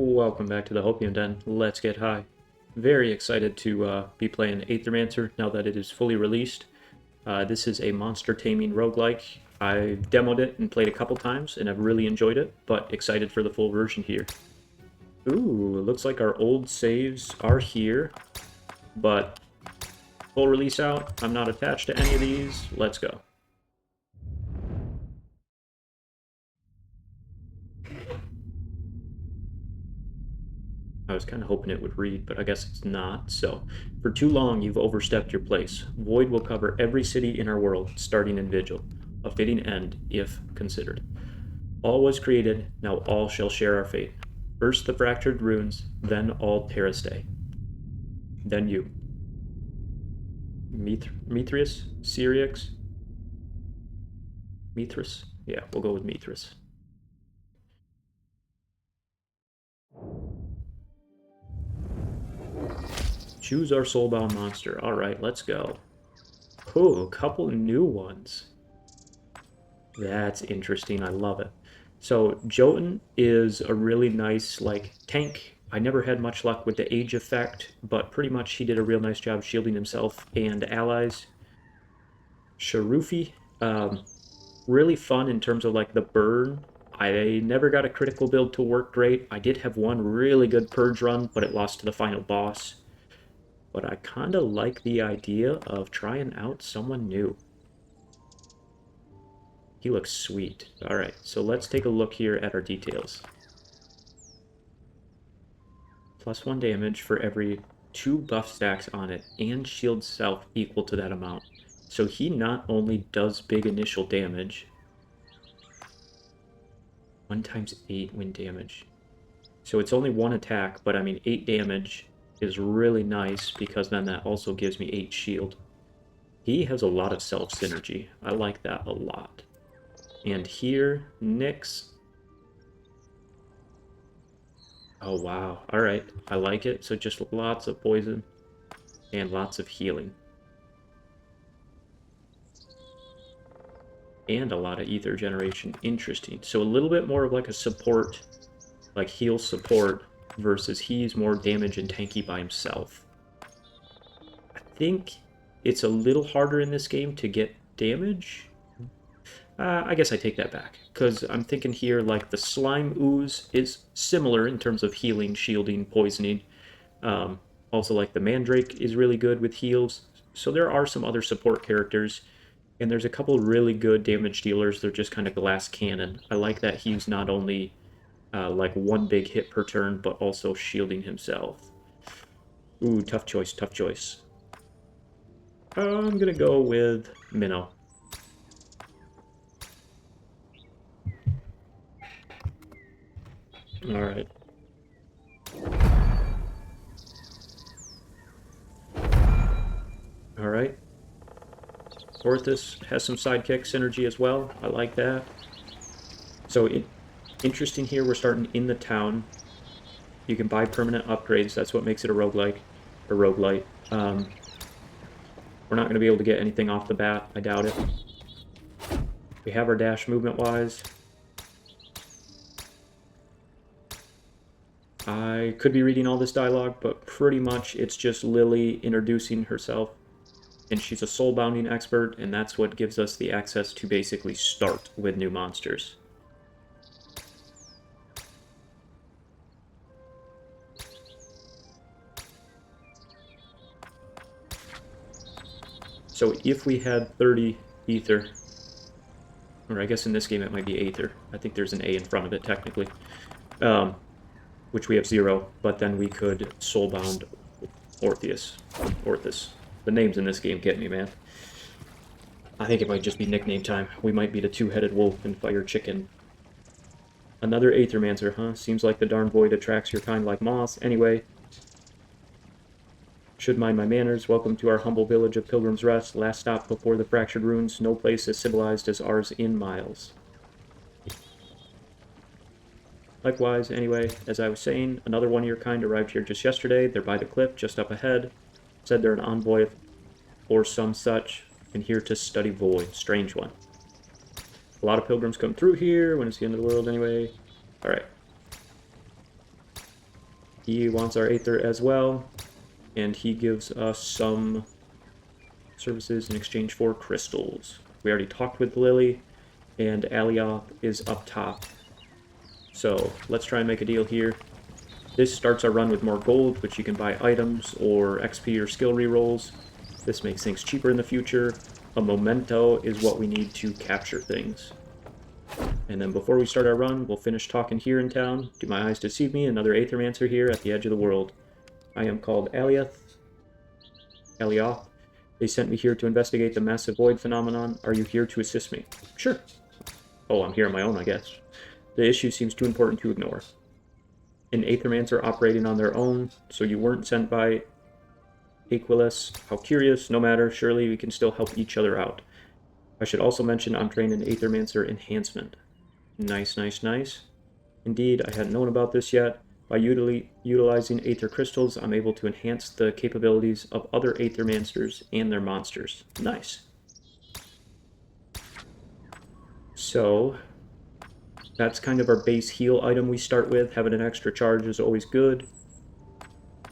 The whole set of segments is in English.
Welcome back to the Hopium Den. Let's get high. Very excited to be playing Aethermancer now that it is fully released. This is a monster taming roguelike. I've demoed it and played a couple times, and I've really enjoyed it, but excited for the full version here. Ooh, it looks like our old saves are here, but full release out. I'm not attached to any of these. Let's go. I was kind of hoping it would read, but I guess it's not. So, for too long you've overstepped your place. Void will cover every city in our world, starting in Vigil. A fitting end, if considered. All was created, now all shall share our fate. First the fractured runes, then all Terrastay. Then you. Mithras? Syriax? Mithras? Yeah, we'll go with Mithras. Choose our soulbound monster. Alright, let's go. Oh, a couple new ones. That's interesting. I love it. So Jotunn is a really nice, like, tank. I never had much luck with the age effect, but pretty much he did a real nice job shielding himself and allies. Sharufi, really fun in terms of, like, the burn. I never got a critical build to work great. I did have one really good purge run, but it lost to the final boss. But I kind of like the idea of trying out someone new. He looks sweet. Alright, so let's take a look here at our details. +1 damage for every 2 buff stacks on it, and shield self equal to that amount. So he not only does big initial damage, 1 times 8 wind damage. So it's only 1 attack, but I mean 8 damage is really nice because then that also gives me 8 shield. He has a lot of self synergy. I like that a lot. And here, Nyx. Oh, wow. Alright, I like it. So just lots of poison and lots of healing. And a lot of ether generation. Interesting. So a little bit more of like a support, like heal support, versus he's more damage and tanky by himself. I think it's a little harder in this game to get damage. I guess I take that back, because I'm thinking here, like, the Slime Ooze is similar in terms of healing, shielding, poisoning. Also, like, the Mandrake is really good with heals. So there are some other support characters, and there's a couple really good damage dealers. They're just kind of glass cannon. I like that he's not only, like, 1 big hit per turn, but also shielding himself. Ooh, tough choice, tough choice. I'm gonna go with Minnow. Alright. Alright. Orthus has some sidekick synergy as well. I like that. So, interesting here, we're starting in the town. You can buy permanent upgrades. That's what makes it a roguelike, or roguelite. We're not going to be able to get anything off the bat. I doubt it. We have our dash movement-wise. I could be reading all this dialogue, but pretty much it's just Lily introducing herself. And she's a soul-bounding expert, and that's what gives us the access to basically start with new monsters. So if we had 30 ether, or I guess in this game it might be aether. I think there's an A in front of it, technically. Which we have 0, but then we could soulbound Orthus. The names in this game get me, man. I think it might just be nickname time. We might be the 2-headed wolf and fire chicken. Another Aethermancer, huh? Seems like the darn void attracts your kind like moths. Anyway, should mind my manners. Welcome to our humble village of Pilgrim's Rest. Last stop before the fractured runes. No place as civilized as ours in miles. Likewise, anyway, as I was saying, another one of your kind arrived here just yesterday. They're by the cliff, just up ahead. Said they're an envoy or some such, and here to study Void. Strange one. A lot of pilgrims come through here when it's the end of the world anyway. Alright. He wants our Aether as well, and he gives us some services in exchange for crystals. We already talked with Lily, and Alioth is up top. So let's try and make a deal here. This starts our run with more gold, which you can buy items or XP or skill rerolls. This makes things cheaper in the future. A memento is what we need to capture things. And then before we start our run, we'll finish talking here in town. Do my eyes deceive me? Another Aethermancer here at the edge of the world. I am called Alioth. They sent me here to investigate the massive void phenomenon. Are you here to assist me? Sure. Oh, I'm here on my own, I guess. The issue seems too important to ignore. An Aethermancer operating on their own, so you weren't sent by Aquilus. How curious, no matter, surely we can still help each other out. I should also mention I'm trained in Aethermancer enhancement. Nice, nice, nice. Indeed, I hadn't known about this yet. By utilizing Aether crystals, I'm able to enhance the capabilities of other Aethermancers and their monsters. Nice. So, that's kind of our base heal item we start with. Having an extra charge is always good.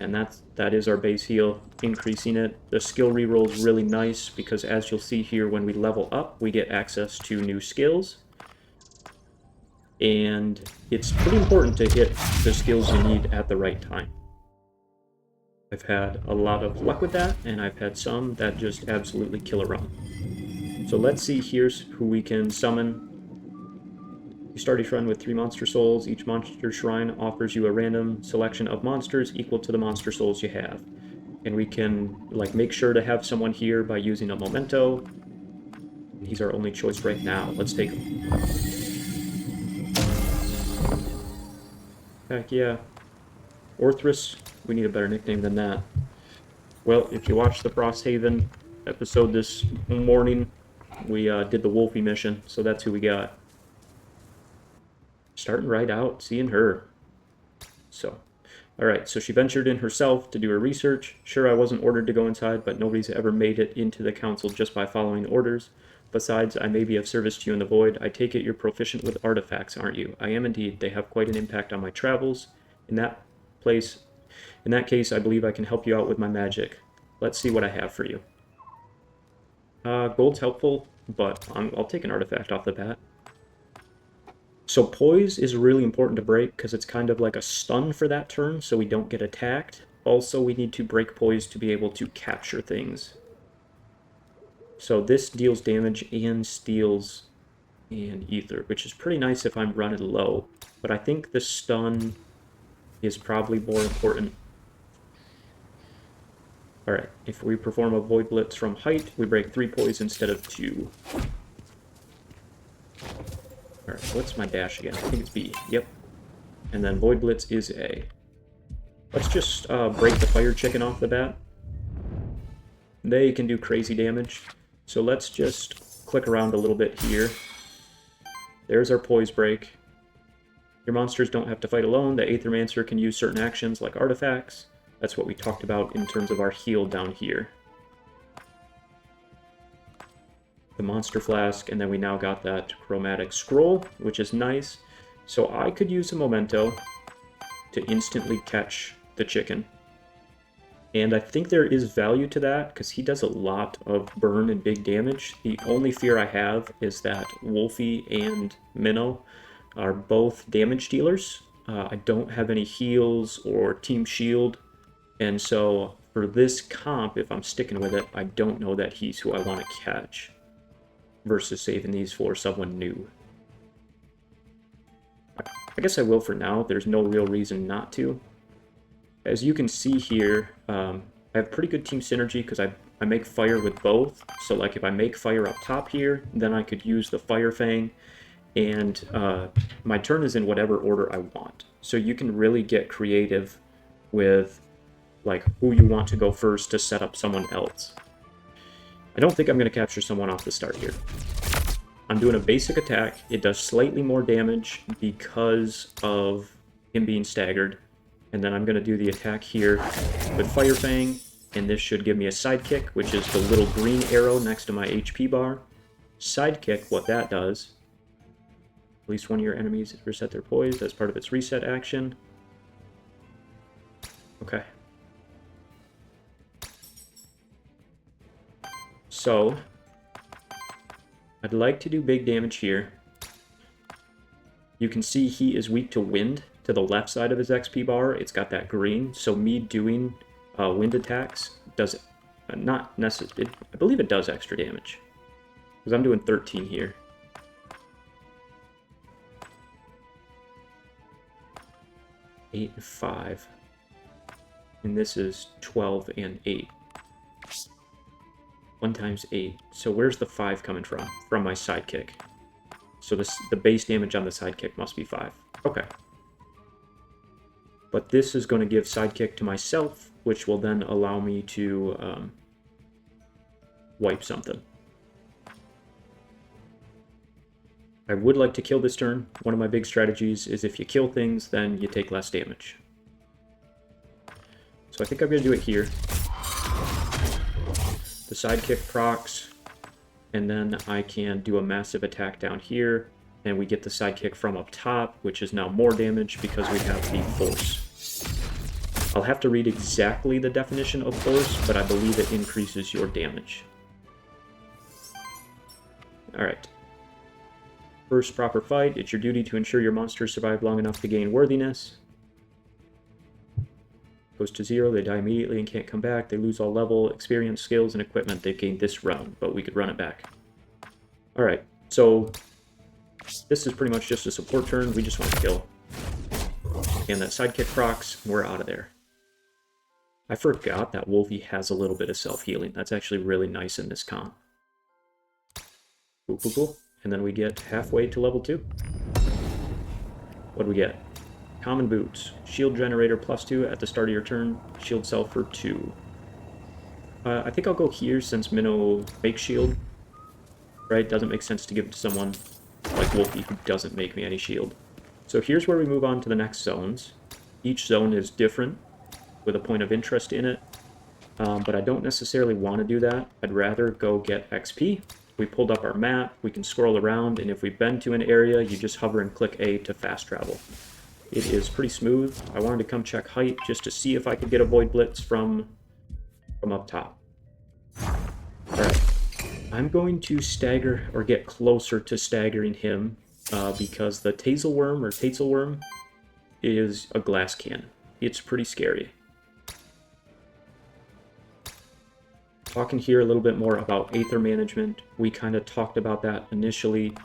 And that is our base heal, increasing it. The skill reroll is really nice because as you'll see here, when we level up, we get access to new skills. And it's pretty important to hit the skills you need at the right time. I've had a lot of luck with that, and I've had some that just absolutely kill a run. So let's see here's who we can summon. You start each run with 3 monster souls. Each monster shrine offers you a random selection of monsters equal to the monster souls you have. And we can make sure to have someone here by using a memento. He's our only choice right now. Let's take him. Heck yeah. Orthrus, we need a better nickname than that. Well, if you watched the Frosthaven episode this morning, we did the Wolfie mission, so that's who we got. Starting right out, seeing her. So, alright, so she ventured in herself to do her research. Sure, I wasn't ordered to go inside, but nobody's ever made it into the council just by following orders. Besides, I may be of service to you in the void. I take it you're proficient with artifacts, aren't you? I am indeed. They have quite an impact on my travels. In that case, I believe I can help you out with my magic. Let's see what I have for you. Gold's helpful, but I'll take an artifact off the bat. So poise is really important to break because it's kind of like a stun for that turn, so we don't get attacked. Also, we need to break poise to be able to capture things. So this deals damage and steals and ether, which is pretty nice if I'm running low. But I think the stun is probably more important. Alright, if we perform a Void Blitz from height, we break 3 poise instead of 2. Alright, what's my dash again? I think it's B. Yep. And then Void Blitz is A. Let's just break the fire chicken off the bat. They can do crazy damage. So let's just click around a little bit here. There's our poise break. Your monsters don't have to fight alone. The Aethermancer can use certain actions like artifacts. That's what we talked about in terms of our heal down here. The Monster Flask, and then we now got that Chromatic Scroll, which is nice. So I could use a memento to instantly catch the chicken. And I think there is value to that, because he does a lot of burn and big damage. The only fear I have is that Wolfie and Minnow are both damage dealers. I don't have any heals or team shield, and so for this comp, if I'm sticking with it, I don't know that he's who I want to catch, versus saving these for someone new. I guess I will for now. There's no real reason not to. As you can see here, I have pretty good team synergy because I make fire with both. So like if I make fire up top here, then I could use the Fire Fang, and my turn is in whatever order I want. So you can really get creative with like who you want to go first to set up someone else. I don't think I'm going to capture someone off the start here. I'm doing a basic attack. It does slightly more damage because of him being staggered. And then I'm going to do the attack here with Fire Fang, and this should give me a sidekick, which is the little green arrow next to my HP bar. Sidekick, what that does, at least one of your enemies reset their poise as part of its reset action. So I'd like to do big damage here. You can see he is weak to wind to the left side of his XP bar. It's got that green, so me doing wind attacks does not necessarily. I believe it does extra damage because I'm doing 13 here. Eight and 5, and this is 12 and 8. 1 times 8. So where's the 5 coming from? From my sidekick. So the base damage on the sidekick must be 5. Okay. But this is going to give sidekick to myself, which will then allow me to wipe something. I would like to kill this turn. One of my big strategies is if you kill things, then you take less damage. So I think I'm going to do it here. The sidekick procs, and then I can do a massive attack down here, and we get the sidekick from up top, which is now more damage because we have the force. I'll have to read exactly the definition of force, but I believe it increases your damage. Alright. First proper fight, it's your duty to ensure your monsters survive long enough to gain worthiness. Goes to 0, they die immediately and can't come back. They lose all level, experience, skills, and equipment they've gained this round, but we could run it back. Alright, so this is pretty much just a support turn. We just want to kill. And that sidekick procs, we're out of there. I forgot that Wolfie has a little bit of self-healing. That's actually really nice in this comp. Cool, cool, cool. And then we get halfway to level 2. What do we get? Common boots. Shield generator +2 at the start of your turn. Shield cell for 2. I think I'll go here since Minnow makes shield. Right? Doesn't make sense to give it to someone like Wolfie who doesn't make me any shield. So here's where we move on to the next zones. Each zone is different with a point of interest in it. But I don't necessarily want to do that. I'd rather go get XP. We pulled up our map, we can scroll around, and if we've been to an area, you just hover and click A to fast travel. It is pretty smooth. I wanted to come check height just to see if I could get a Void Blitz from up top. Alright, I'm going to stagger, or get closer to staggering him, because the Tazelworm, or Tazelworm, is a glass cannon. It's pretty scary. Talking here a little bit more about Aether management. We kind of talked about that initially.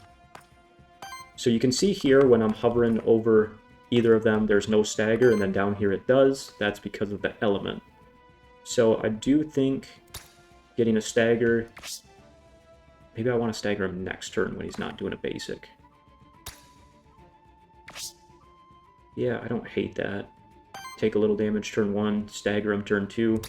So you can see here when I'm hovering over either of them, there's no stagger, and then down here it does. That's because of the element. So I do think getting a stagger, maybe I want to stagger him next turn when he's not doing a basic. Yeah, I don't hate that. Take a little damage turn 1, stagger him turn 2.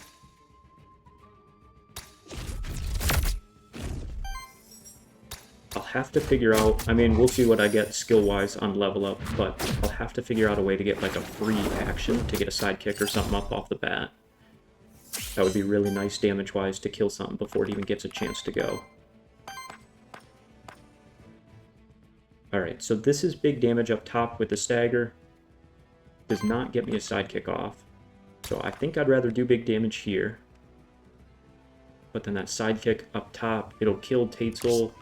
I'll have to figure out, I mean, we'll see what I get skill-wise on level up, but I'll have to figure out a way to get like a free action to get a sidekick or something up off the bat. That would be really nice damage-wise to kill something before it even gets a chance to go. Alright, so this is big damage up top with the stagger. Does not get me a sidekick off. So I think I'd rather do big damage here. But then that sidekick up top, it'll kill Tazel.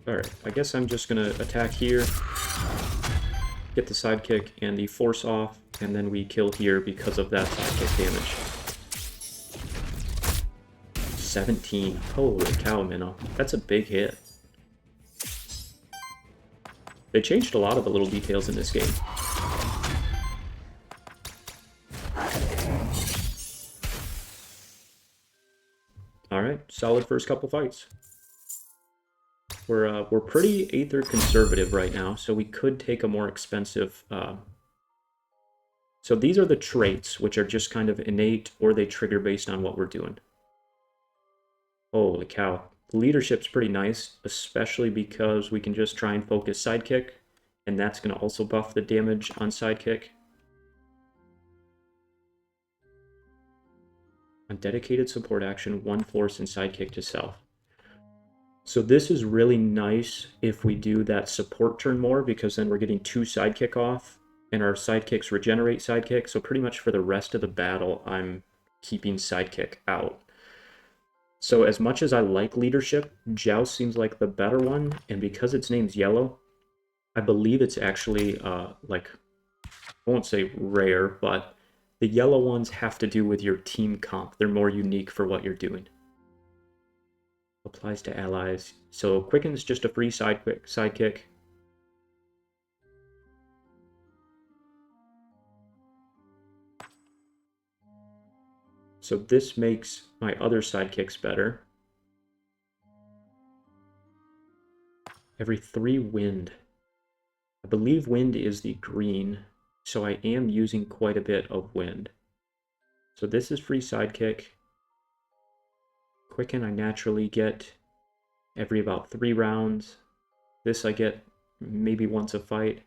Alright, I guess I'm just going to attack here, get the sidekick and the force off, and then we kill here because of that sidekick damage. 17. Holy cow, Minnow. That's a big hit. They changed a lot of the little details in this game. Alright, solid first couple fights. We're pretty Aether conservative right now, so we could take a more expensive... So these are the traits, which are just kind of innate, or they trigger based on what we're doing. Holy cow. Leadership's pretty nice, especially because we can just try and focus sidekick, and that's going to also buff the damage on sidekick. On dedicated support action, 1 force and sidekick to self. So this is really nice if we do that support turn more, because then we're getting 2 sidekick off, and our sidekicks regenerate sidekick. So pretty much for the rest of the battle, I'm keeping sidekick out. So as much as I like leadership, Joust seems like the better one, and because its name's yellow, I believe it's actually like, I won't say rare, but the yellow ones have to do with your team comp. They're more unique for what you're doing. Applies to allies. So Quicken's just a free sidekick. So this makes my other sidekicks better. Every 3 wind. I believe wind is the green, so I am using quite a bit of wind. So this is free sidekick. Quicken I naturally get every about 3 rounds. This I get maybe once a fight.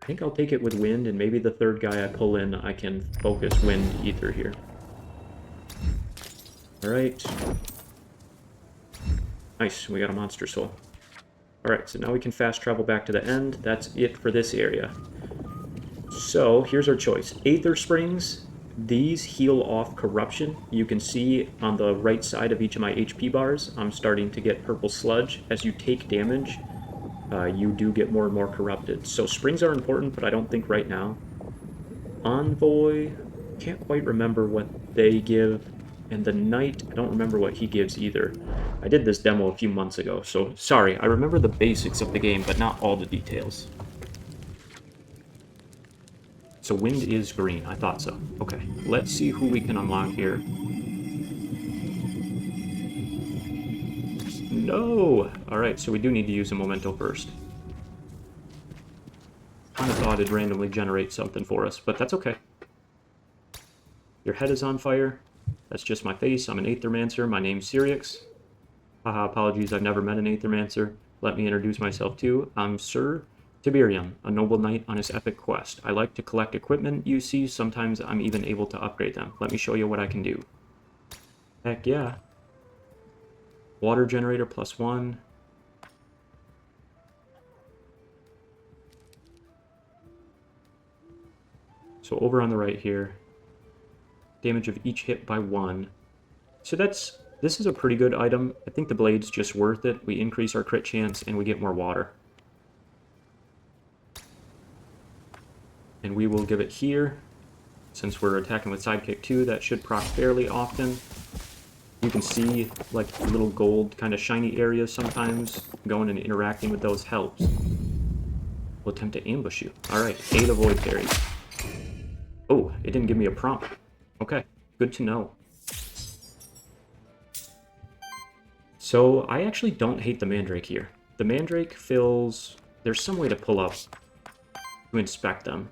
I think I'll take it with wind, and maybe the third guy I pull in, I can focus wind ether here. Alright. Nice, we got a monster soul. Alright, so now we can fast travel back to the end. That's it for this area. So, here's our choice. Aether Springs, these heal off corruption. You can see on the right side of each of my HP bars, I'm starting to get purple sludge. As you take damage, you do get more and more corrupted. So springs are important, but I don't think right now. Envoy, can't quite remember what they give. And the Knight, I don't remember what he gives either. I did this demo a few months ago, so sorry. I remember the basics of the game, but not all the details. So wind is green, I thought so. Okay, let's see who we can unlock here. No! Alright, so we do need to use a memento first. Kind of thought it'd randomly generate something for us, but that's okay. Your head is on fire. That's just my face. I'm an Aethermancer. My name's Sirix. Haha, apologies, I've never met an Aethermancer. Let me introduce myself too. I'm Sir Tiberium, a noble knight on his epic quest. I like to collect equipment, you see. Sometimes I'm even able to upgrade them. Let me show you what I can do. Heck yeah. Water generator +1. So over on the right here, damage of each hit by 1. So this is a pretty good item. I think the blade's just worth it. We increase our crit chance and we get more water. And we will give it here. Since we're attacking with sidekick 2, that should proc fairly often. You can see like little gold kind of shiny areas sometimes. Going and interacting with those helps. We'll attempt to ambush you. Alright, 8 avoid parries. Oh, it didn't give me a prompt. Okay, good to know. So, I actually don't hate the Mandrake here. The Mandrake fills... There's some way to pull up to inspect them.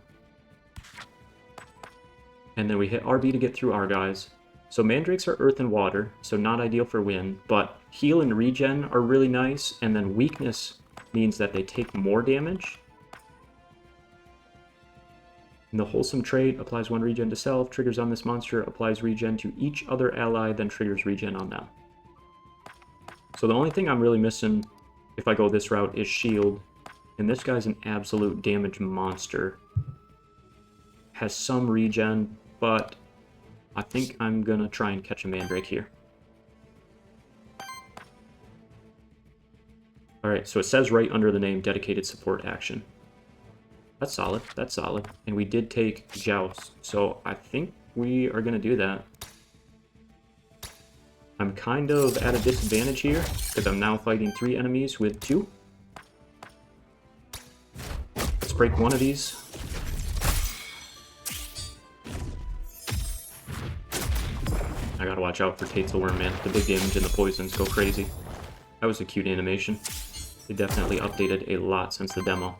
And then we hit RB to get through our guys. So Mandrakes are earth and water, so not ideal for wind, but heal and regen are really nice, and then weakness means that they take more damage. And the wholesome trait applies 1 regen to self, triggers on this monster, applies regen to each other ally, then triggers regen on them. So the only thing I'm really missing if I go this route is shield, and this guy's an absolute damage monster. Has some regen, but I think I'm gonna try and catch a Mandrake here. Alright, so it says right under the name, dedicated support action. That's solid, that's solid. And we did take Joust, so I think we are gonna do that. I'm kind of at a disadvantage here, because I'm now fighting 3 enemies with 2. Let's break one of these. I gotta watch out for Tate's Worm, man. The big damage and the poisons go crazy. That was a cute animation. They definitely updated a lot since the demo.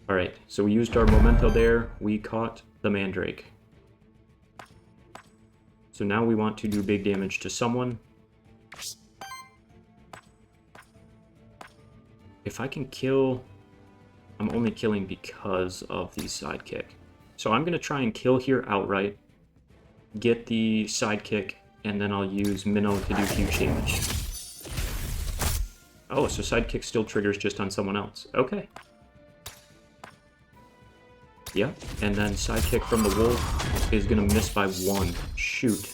Alright, so we used our memento there. We caught the Mandrake. So now we want to do big damage to someone. If I can kill... I'm only killing because of the sidekick. So I'm going to try and kill here outright. get the sidekick, and then I'll use Minnow to do huge damage. Oh, so sidekick still triggers just on someone else. Okay. Yeah, and then sidekick from the wolf is gonna miss by 1. Shoot.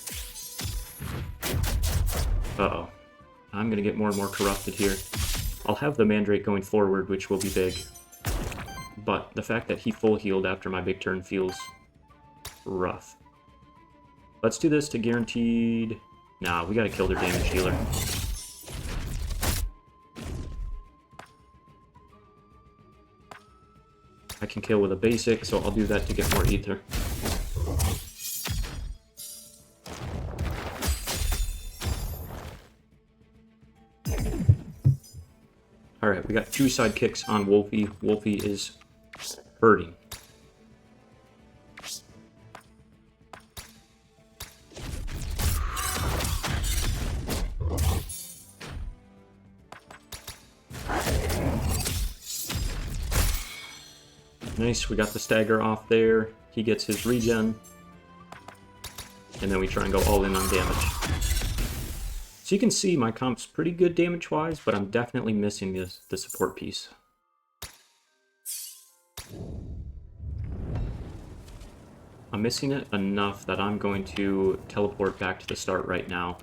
Uh-oh. I'm gonna get more and more corrupted here. I'll have the Mandrake going forward, which will be big. But the fact that he full healed after my big turn feels rough. Let's do this to guaranteed... Nah, we gotta kill their damage dealer. I can kill with a basic, so I'll do that to get more ether. Alright, we got 2 sidekicks on Wolfie. Wolfie is hurting. Nice, we got the stagger off there. He gets his regen. And then we try and go all in on damage. So you can see my comp's pretty good damage-wise, but I'm definitely missing the support piece. I'm missing it enough that I'm going to teleport back to the start right now.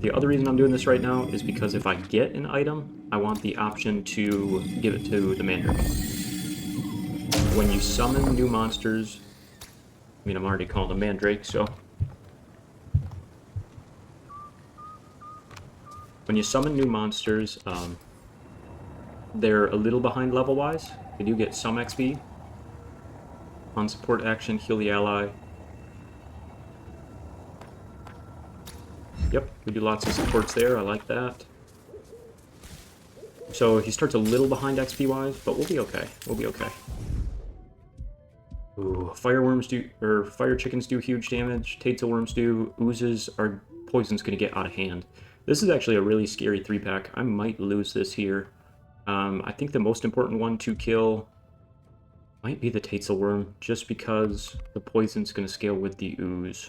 The other reason I'm doing this right now is because if I get an item, I want the option to give it to the Mandrake. When you summon new monsters, I mean, I'm already called a Mandrake, so... When you summon new monsters, they're a little behind level-wise. They do get some XP. On support action, heal the ally. Yep, we do lots of supports there, I like that. So he starts a little behind XP-wise, but we'll be okay. We'll be okay. Ooh, fireworms do, or fire chickens do huge damage. Tailworms do. Oozes, our poison's gonna get out of hand. This is actually a really scary 3-pack. I might lose this here. I think the most important one to kill might be the Tailworm, just because the poison's gonna scale with the ooze.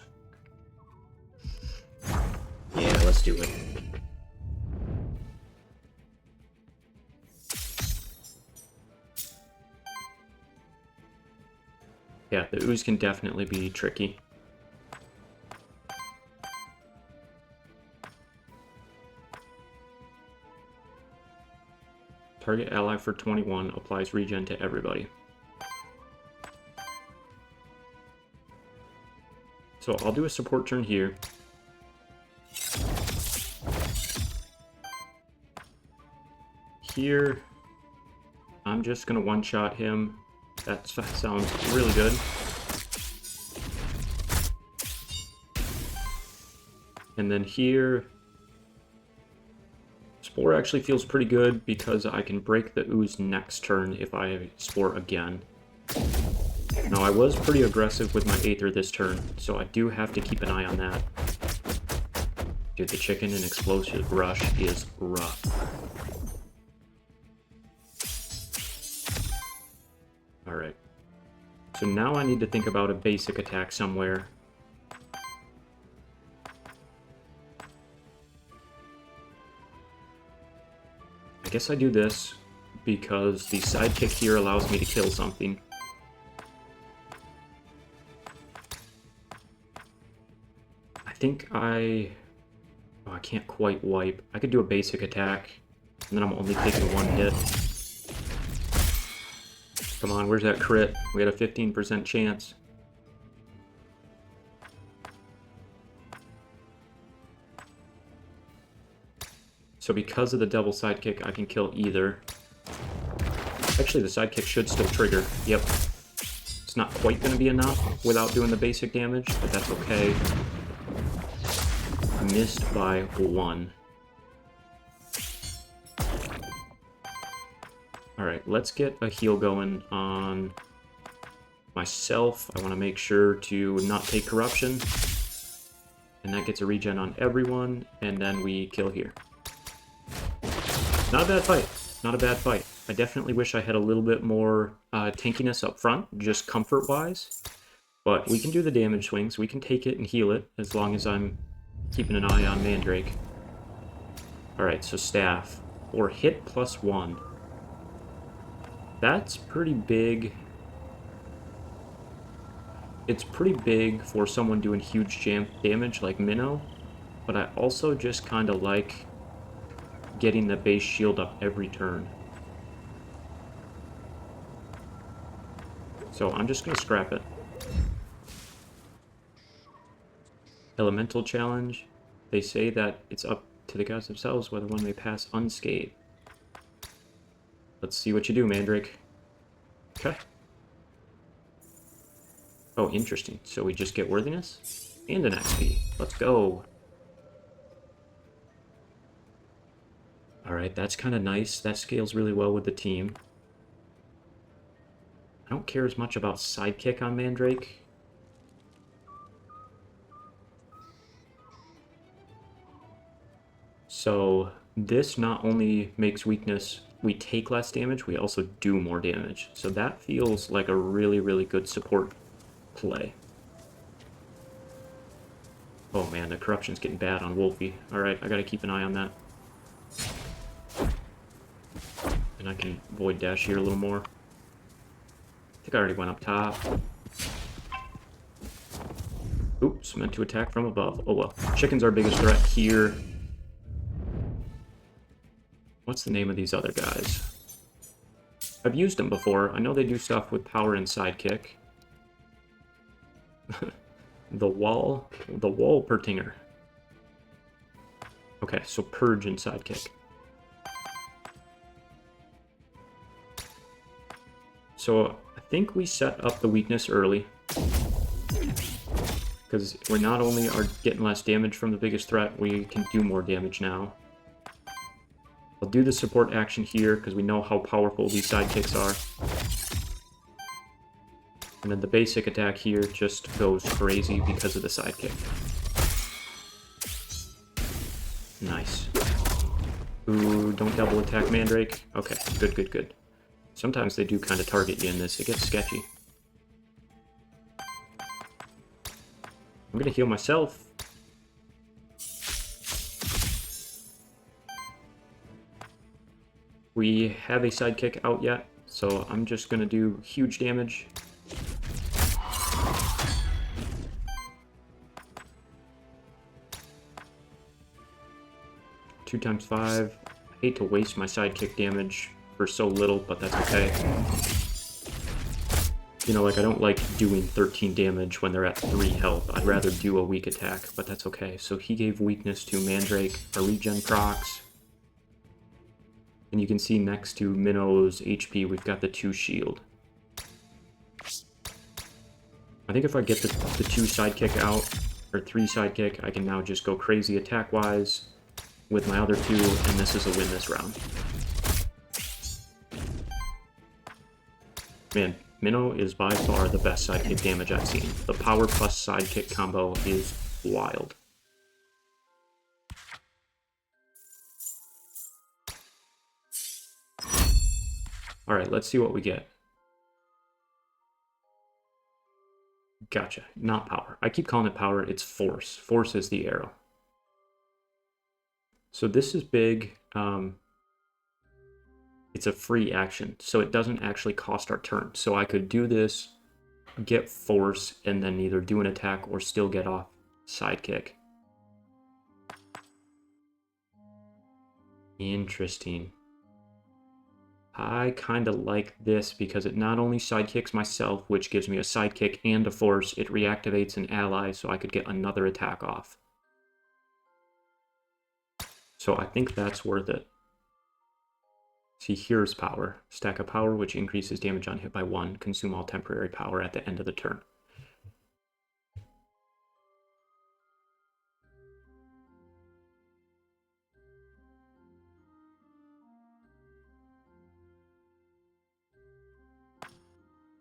Yeah, let's do it. Yeah, the ooze can definitely be tricky. Target ally for 21 applies regen to everybody. So I'll do a support turn here. Here, I'm just gonna one-shot him. That sounds really good. And then here, Spore actually feels pretty good because I can break the ooze next turn if I Spore again. Now I was pretty aggressive with my Aether this turn, so I do have to keep an eye on that. Dude, the chicken and explosive rush is rough. Alright. So now I need to think about a basic attack somewhere. I guess I do this because the sidekick here allows me to kill something. I think I can't quite wipe. I could do a basic attack, and then I'm only taking 1 hit. Come on, where's that crit? We had a 15% chance. So because of the double sidekick, I can kill either. Actually, the sidekick should still trigger. Yep. It's not quite going to be enough without doing the basic damage, but that's okay. Missed by 1. Alright, let's get a heal going on myself. I want to make sure to not take corruption. And that gets a regen on everyone, and then we kill here. Not a bad fight. Not a bad fight. I definitely wish I had a little bit more tankiness up front, just comfort-wise. But we can do the damage swings. We can take it and heal it as long as I'm keeping an eye on Mandrake. Alright, so staff. Or hit +1. That's pretty big. It's pretty big for someone doing huge damage like Minnow. But I also just kind of like getting the base shield up every turn. So I'm just going to scrap it. Elemental challenge. They say that it's up to the gods themselves whether one may pass unscathed. Let's see what you do, Mandrake. Okay. Oh, interesting. So we just get worthiness and an XP. Let's go. Alright, that's kind of nice. That scales really well with the team. I don't care as much about sidekick on Mandrake. So this not only makes weakness, we take less damage, we also do more damage. So that feels like a really, really good support play. Oh man, the corruption's getting bad on Wolfie. Alright, I gotta keep an eye on that. And I can void dash here a little more. I think I already went up top. Oops, meant to attack from above. Oh well. Chicken's our biggest threat here. What's the name of these other guys? I've used them before. I know they do stuff with power and sidekick. the wall Pertinger. Okay, so purge and sidekick. So I think we set up the weakness early. Because we not only are getting less damage from the biggest threat, we can do more damage now. I'll do the support action here because we know how powerful these sidekicks are. And then the basic attack here just goes crazy because of the sidekick. Nice. Ooh, don't double attack Mandrake. Okay, good, good, good. Sometimes they do kind of target you in this. It gets sketchy. I'm gonna heal myself. We have a sidekick out yet, so I'm just gonna do huge damage. Two times 5. I hate to waste my sidekick damage for so little, but that's okay. You know, like, I don't like doing 13 damage when they're at 3 health. I'd rather do a weak attack, but that's okay. So he gave weakness to Mandrake, our regen procs. And you can see next to Minnow's HP, we've got the 2 shield. I think if I get the 2 sidekick out, or 3 sidekick, I can now just go crazy attack-wise with my other 2, and this is a win this round. Man, Minnow is by far the best sidekick damage I've seen. The power plus sidekick combo is wild. Alright, let's see what we get. Gotcha. Not power. I keep calling it power. It's force. Force is the arrow. So this is big. It's a free action, so it doesn't actually cost our turn. So I could do this, get force, and then either do an attack or still get off sidekick. Interesting. I kind of like this because it not only sidekicks myself, which gives me a sidekick and a force, it reactivates an ally so I could get another attack off. So I think that's worth it. See, here's power. Stack of power, which increases damage on hit by 1. Consume all temporary power at the end of the turn.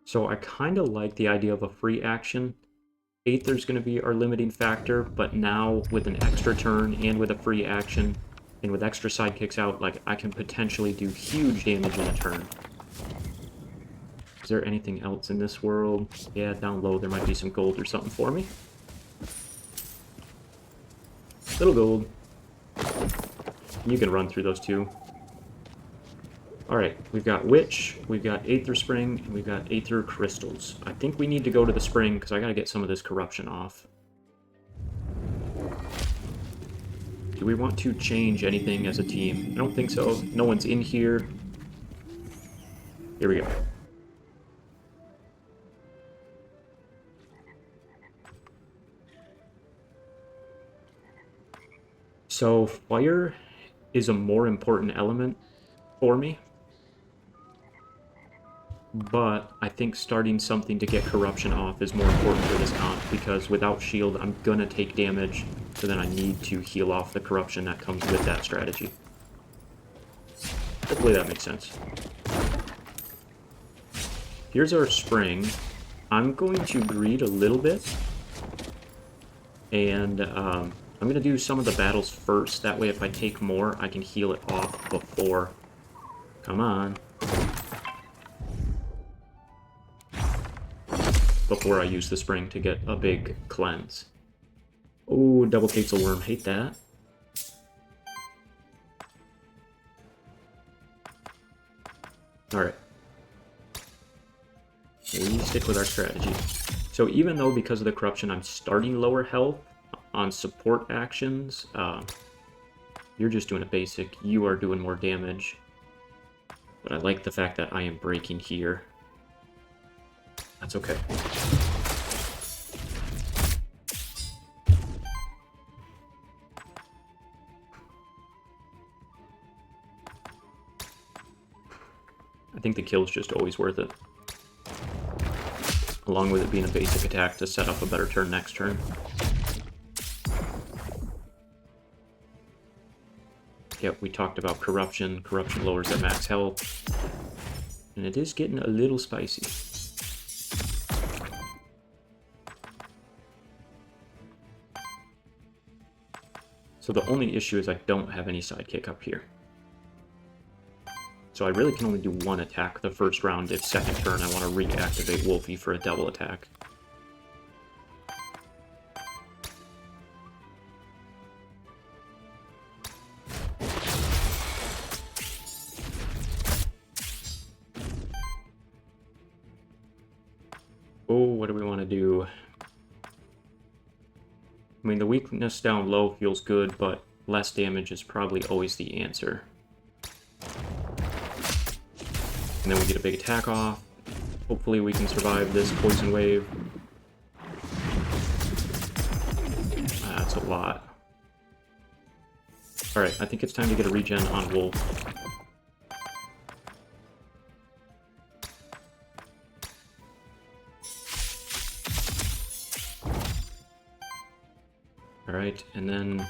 So I kind of like the idea of a free action. Aether's going to be our limiting factor, but now with an extra turn and with a free action, and with extra sidekicks out, like, I can potentially do huge damage in a turn. Is there anything else in this world? Yeah, down low there might be some gold or something for me. Little gold. You can run through those two. Alright, we've got Witch, we've got Aether Spring, and we've got Aether Crystals. I think we need to go to the spring, because I gotta get some of this corruption off. Do we want to change anything as a team? I don't think so. No one's in here. Here we go. So, fire is a more important element for me. But I think starting something to get corruption off is more important for this comp, because without shield, I'm gonna take damage, so then I need to heal off the corruption that comes with that strategy. Hopefully that makes sense. Here's our spring. I'm going to greed a little bit, and I'm gonna do some of the battles first. That way if I take more, I can heal it off before. Come on. Before I use the spring to get a big cleanse. Oh, double Quetzal Worm, hate that. Alright. We stick with our strategy. So even though because of the corruption I'm starting lower health on support actions, you're just doing a basic, you are doing more damage. But I like the fact that I am breaking here. That's okay. I think the kill's just always worth it. Along with it being a basic attack to set up a better turn next turn. Yep, we talked about corruption. Corruption lowers their max health. And it is getting a little spicy. So the only issue is I don't have any sidekick up here. So I really can only do one attack the first round if second turn I want to reactivate Wolfie for a double attack. Oh, what do we want to do? I mean, the weakness down low feels good, but less damage is probably always the answer. And then we get a big attack off. Hopefully we can survive this poison wave. That's a lot. Alright, I think it's time to get a regen on Wolf. Alright, and then...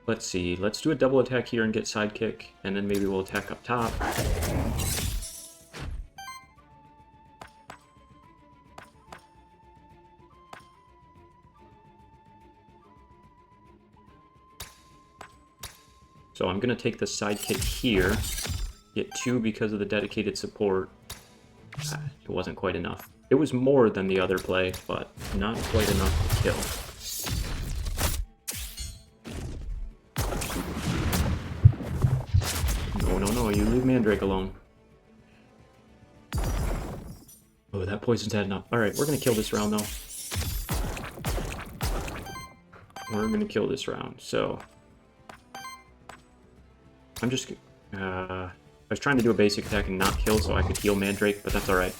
let's see, let's do a double attack here and get sidekick, and then maybe we'll attack up top. So I'm gonna take the sidekick here, get 2 because of the dedicated support. It wasn't quite enough. It was more than the other play, but not quite enough to kill. No, you leave Mandrake alone. Oh, that poison's adding up. Alright, we're gonna kill this round, though. We're gonna kill this round, so... I'm just... I was trying to do a basic attack and not kill so I could heal Mandrake, but that's alright.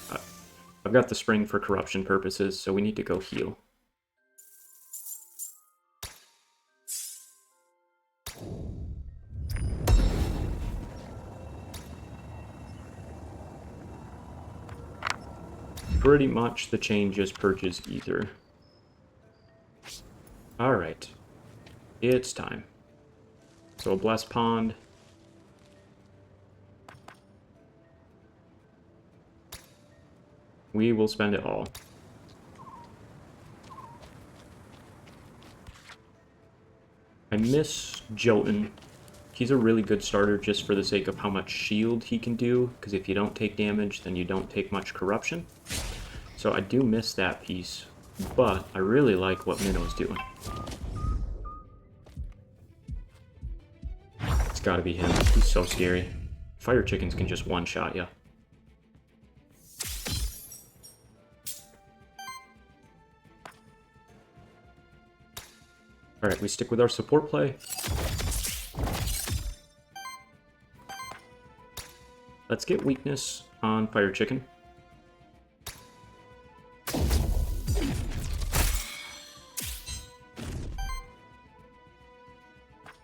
I've got the spring for corruption purposes, so we need to go heal. Pretty much the chain just purges ether. Alright. It's time. So a Blessed Pond. We will spend it all. I miss Jotunn. He's a really good starter just for the sake of how much shield he can do, because if you don't take damage, then you don't take much corruption. So I do miss that piece, but I really like what Minnow's doing. It's gotta be him. He's so scary. Fire chickens can just one-shot you. Alright, we stick with our support play. Let's get weakness on Fire Chicken.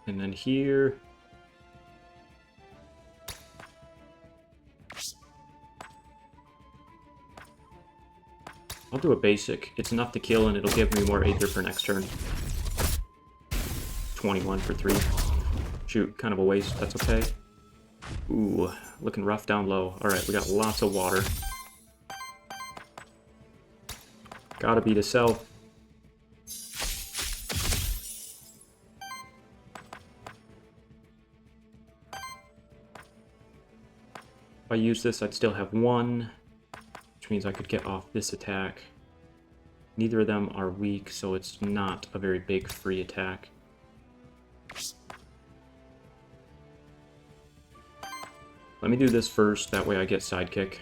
And then here... I'll do a basic. It's enough to kill and it'll give me more Aether for next turn. 21 for 3. Shoot, kind of a waste. That's okay. Ooh, looking rough down low. Alright, we got lots of water. Gotta beat a cell. If I use this, I'd still have 1, which means I could get off this attack. Neither of them are weak, so it's not a very big free attack. Let me do this first, that way I get sidekick.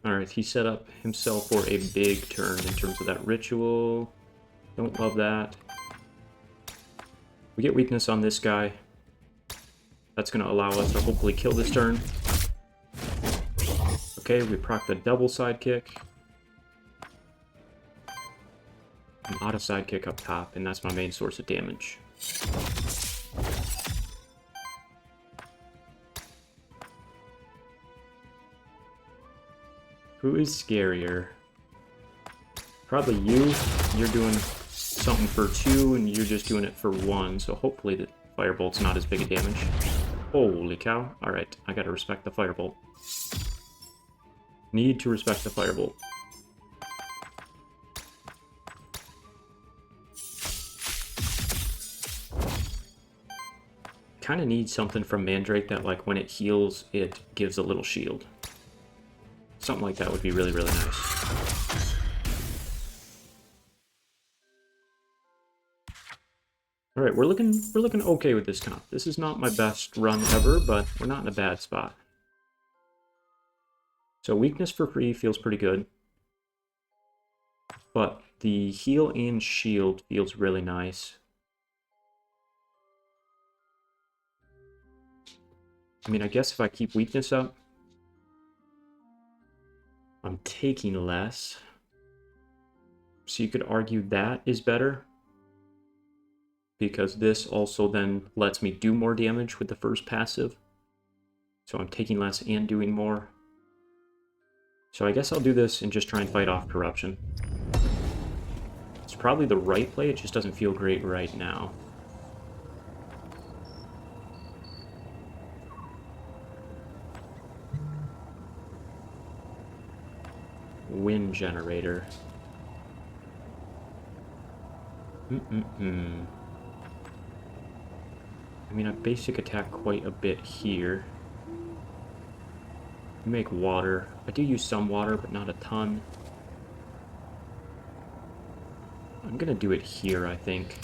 Alright, he set up himself for a big turn in terms of that ritual. Don't love that. We get weakness on this guy. That's going to allow us to hopefully kill this turn. Okay, we proc the double sidekick. I'm auto sidekick up top, and that's my main source of damage. Who is scarier? Probably you. You're doing something for 2, and you're just doing it for 1, so hopefully the Firebolt's not as big a damage. Holy cow. Alright, I gotta respect the Firebolt. Need to respect the Firebolt. Kinda need something from Mandrake that, like, when it heals, it gives a little shield. Something like that would be really, really nice. Alright, we're looking okay with this comp. This is not my best run ever, but we're not in a bad spot. So weakness for free feels pretty good. But the heal and shield feels really nice. I mean, I guess if I keep weakness up, I'm taking less. So you could argue that is better, because this also then lets me do more damage with the first passive. So I'm taking less and doing more. So I guess I'll do this and just try and fight off corruption. It's probably the right play, it just doesn't feel great right now. Wind generator. I mean, I basic attack quite a bit here. Make water. I do use some water, but not a ton. I'm gonna do it here, I think.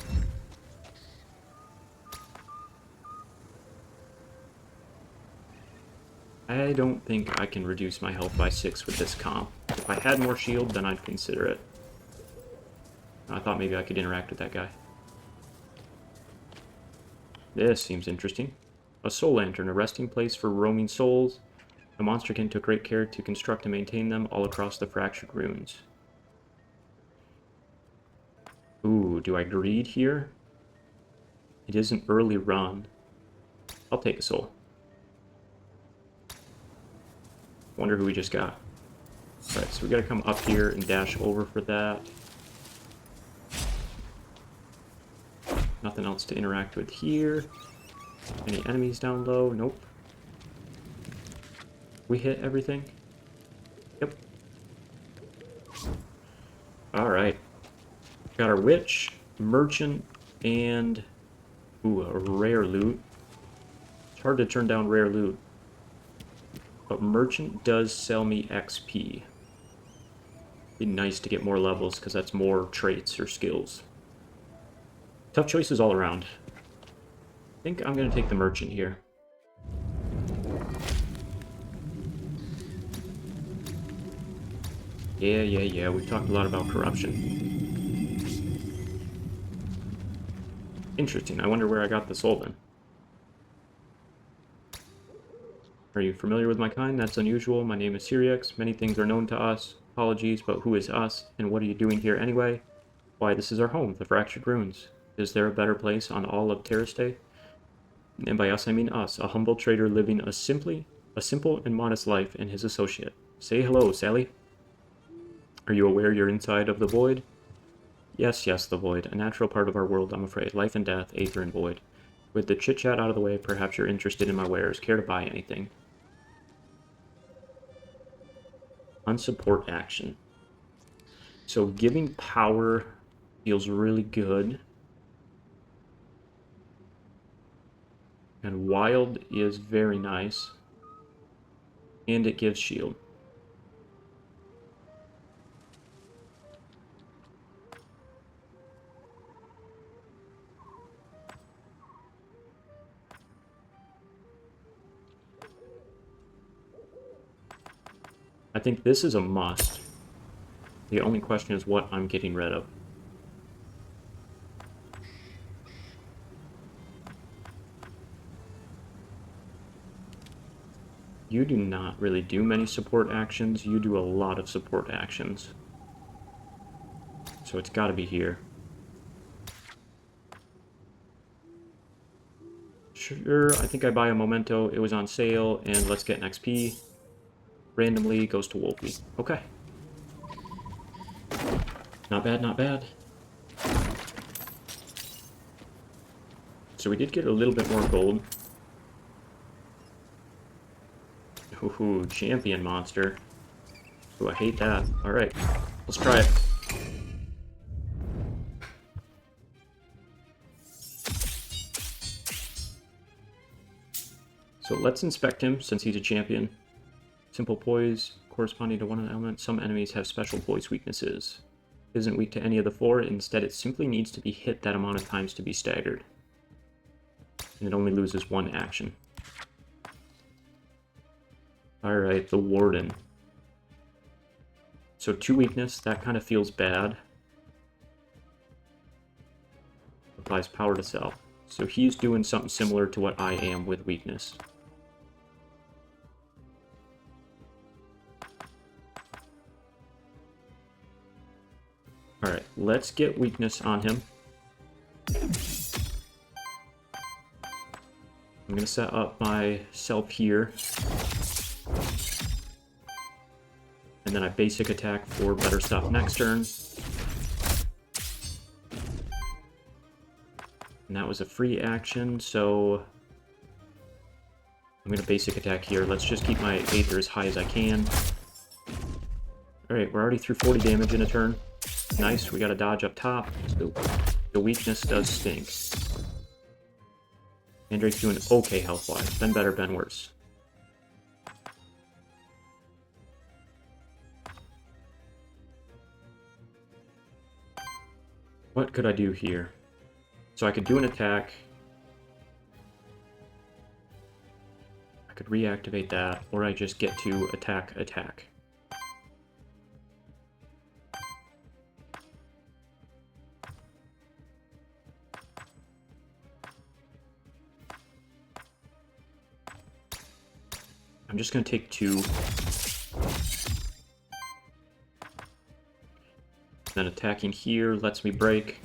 I don't think I can reduce my health by 6 with this comp. If I had more shield, then I'd consider it. I thought maybe I could interact with that guy. This seems interesting. A soul lantern, a resting place for roaming souls. A monsterkin took great care to construct and maintain them all across the fractured ruins. Ooh, do I greed here? It is an early run. I'll take a soul. Wonder who we just got. Alright, so we gotta come up here and dash over for that. Nothing else to interact with here. Any enemies down low? Nope. We hit everything? Yep. Alright. Got our witch, merchant, and... ooh, a rare loot. It's hard to turn down rare loot. But merchant does sell me XP. Be nice to get more levels, because that's more traits or skills. Tough choices all around. I think I'm going to take the merchant here. Yeah. We've talked a lot about corruption. Interesting. I wonder where I got the soul then. Are you familiar with my kind? That's unusual. My name is Siriox. Many things are known to us. Apologies, but who is us? And what are you doing here anyway? Why, this is our home, the Fractured Ruins. Is there a better place on all of Terraste? And by us, I mean us, a humble trader living a simple and modest life, and his associate. Say hello, Sally. Are you aware you're inside of the void? Yes, the void. A natural part of our world, I'm afraid. Life and death, aether and void. With the chit-chat out of the way, perhaps you're interested in my wares. Care to buy anything? Unsupport action. So giving power feels really good. And wild is very nice. And it gives shield. I think this is a must. The only question is what I'm getting rid of. You do not really do many support actions. You do a lot of support actions. So it's got to be here. Sure, I think I buy a memento. It was on sale, and let's get an XP. Randomly goes to Wolfie. Okay. Not bad, not bad. So we did get a little bit more gold. Ooh, champion monster. Ooh, I hate that. Alright, let's try it. So let's inspect him, since he's a champion. Simple poise, corresponding to one element. Some enemies have special poise weaknesses. It isn't weak to any of the four, instead it simply needs to be hit that amount of times to be staggered. And it only loses one action. Alright, the Warden. So 2 weakness, that kind of feels bad. Applies power to self. So he's doing something similar to what I am with weakness. Alright, let's get weakness on him. I'm going to set up myself here. And then I basic attack for better stuff next turn. And that was a free action, so I'm going to basic attack here. Let's just keep my Aether as high as I can. Alright, we're already through 40 damage in a turn. Nice, we got a dodge up top. So the weakness does stink. Mandrake's doing okay health-wise. Been better, been worse. What could I do here? So I could do an attack. I could reactivate that, or I just get to attack. I'm just going to take 2. Then attacking here lets me break.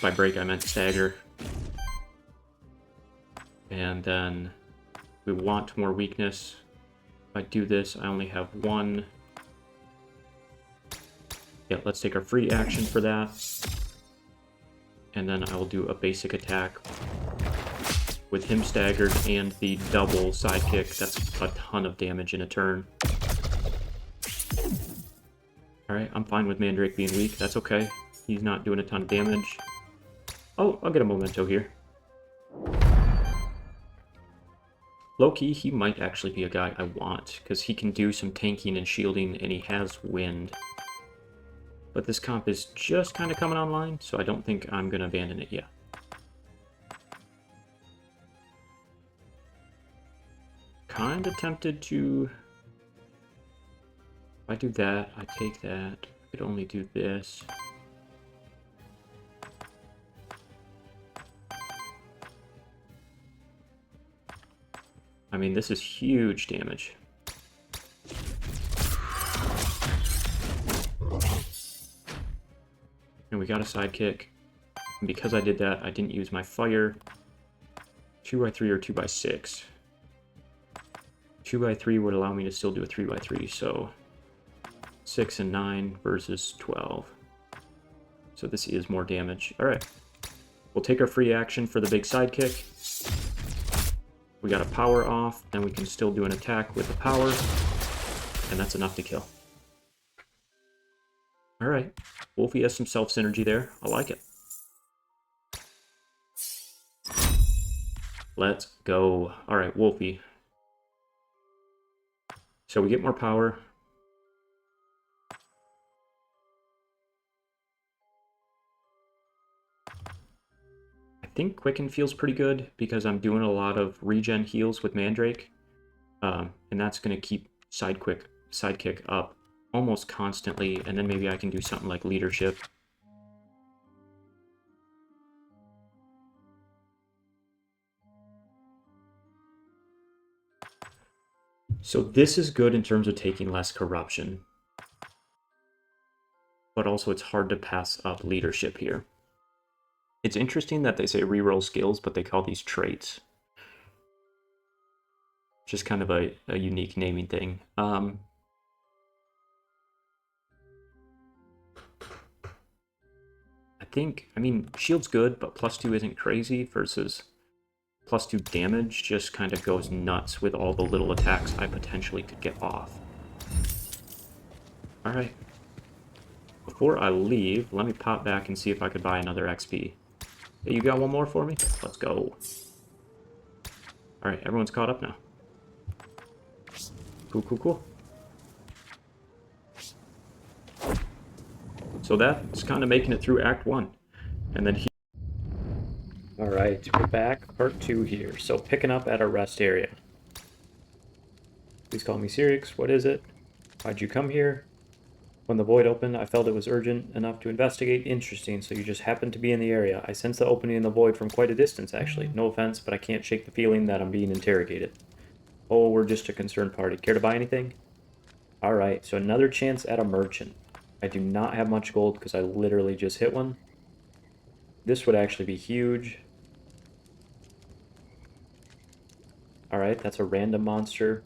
By break, I meant stagger. And then we want more weakness. If I do this, I only have 1. Yeah, let's take our free action for that. and then I will do a basic attack with him staggered and the double sidekick. That's a ton of damage in a turn. Alright, I'm fine with Mandrake being weak. That's okay. He's not doing a ton of damage. Oh, I'll get a memento here. Low-key, he might actually be a guy I want, because he can do some tanking and shielding, and he has wind. But this comp is just kind of coming online, so I don't think I'm going to abandon it yet. Kind of tempted to... If I do that, I take that. I could only do this. I mean, this is huge damage. And we got a sidekick. And because I did that, I didn't use my fire. 2x3 or 2x6. 2x3 would allow me to still do a 3x3, so 6 and 9 versus 12. So this is more damage. Alright. We'll take our free action for the big sidekick. We got a power off, then we can still do an attack with the power, and that's enough to kill. Alright. Wolfie has some self-synergy there. I like it. Let's go. Alright, Wolfie. So we get more power. I think Quicken feels pretty good because I'm doing a lot of regen heals with Mandrake. And that's going to keep Sidekick up almost constantly, and then maybe I can do something like Leadership. So this is good in terms of taking less corruption. But also it's hard to pass up Leadership here. It's interesting that they say reroll skills, but they call these traits. Just kind of a unique naming thing. I mean, shield's good, but +2 isn't crazy versus +2 damage just kind of goes nuts with all the little attacks I potentially could get off. Alright. Before I leave, let me pop back and see if I could buy another XP. Hey, you got one more for me? Let's go. Alright, everyone's caught up now. Cool, cool, cool. So that's kind of making it through Act 1. And then Alright, we're back. Part 2 here. So picking up at a rest area. Please call me Sirix. What is it? Why'd you come here? When the void opened, I felt it was urgent enough to investigate. Interesting, so you just happened to be in the area. I sense the opening in the void from quite a distance, actually. No offense, but I can't shake the feeling that I'm being interrogated. Oh, we're just a concerned party. Care to buy anything? Alright, so another chance at a merchant. I do not have much gold because I literally just hit one. This would actually be huge. Alright, that's a random monster.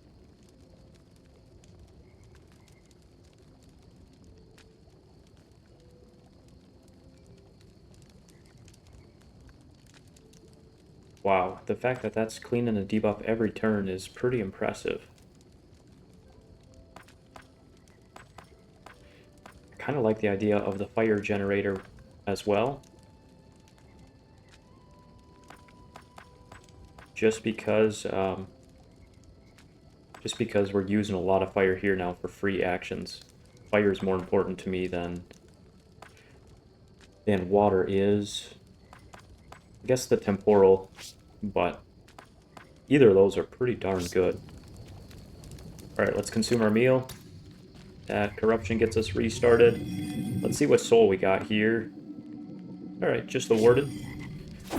Wow, the fact that that's cleaning a debuff every turn is pretty impressive. I kind of like the idea of the fire generator as well. Just because we're using a lot of fire here now for free actions. Fire is more important to me than water is. I guess the temporal, but either of those are pretty darn good. Alright, let's consume our meal. That corruption gets us restarted. Let's see what soul we got here. Alright, just the Warden.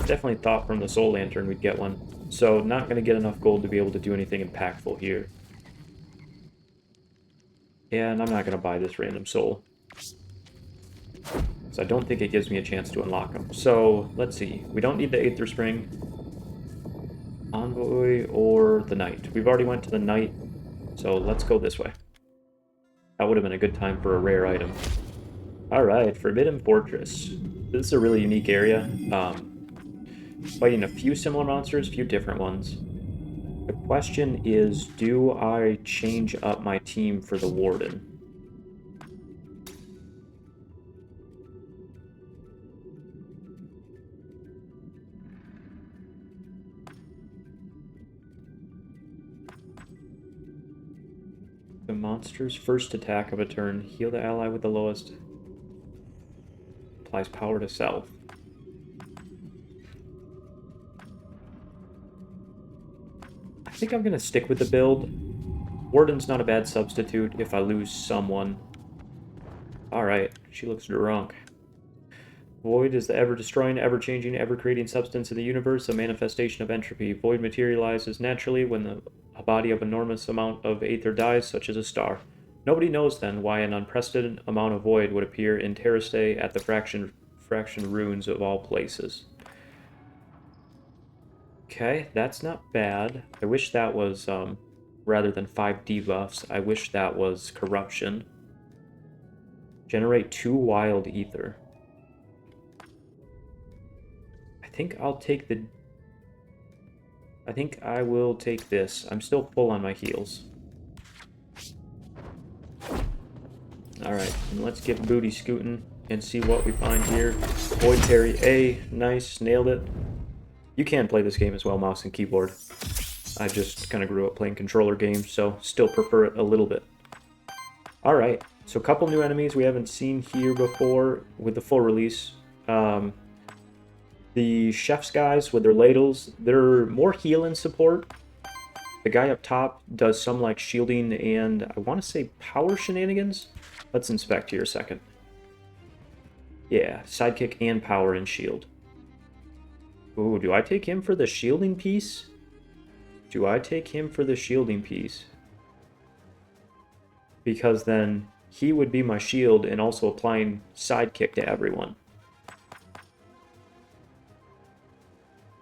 Definitely thought from the Soul Lantern we'd get one. So not going to get enough gold to be able to do anything impactful here. And I'm not going to buy this random soul. So I don't think it gives me a chance to unlock them. So, let's see. We don't need the Aether Spring, Envoy, or the Knight. We've already went to the Knight, so let's go this way. That would have been a good time for a rare item. Alright, Forbidden Fortress. This is a really unique area. Fighting a few similar monsters, a few different ones. The question is, do I change up my team for the Warden? The monster's first attack of a turn. Heal the ally with the lowest. Applies power to self. I think I'm going to stick with the build. Warden's not a bad substitute if I lose someone. Alright, she looks drunk. Void is the ever-destroying, ever-changing, ever-creating substance of the universe, a manifestation of entropy. Void materializes naturally when a body of enormous amount of aether dies, such as a star. Nobody knows, then, why an unprecedented amount of void would appear in Terraste at the fraction runes of all places. Okay, that's not bad. I wish that was, rather than 5 debuffs, I wish that was corruption. Generate 2 wild ether. I think I will take this. I'm still full on my heals. Alright, and let's get booty scooting and see what we find here. Void Parry A, nice, nailed it. You can play this game as well, mouse and keyboard. I just kind of grew up playing controller games, so still prefer it a little bit. Alright, so a couple new enemies we haven't seen here before with the full release. The chef's guys with their ladles, they're more healing support. The guy up top does some like shielding and I want to say power shenanigans. Let's inspect here a second. Yeah, sidekick and power and shield. Ooh, do I take him for the shielding piece? Do I take him for the shielding piece? Because then he would be my shield and also applying sidekick to everyone.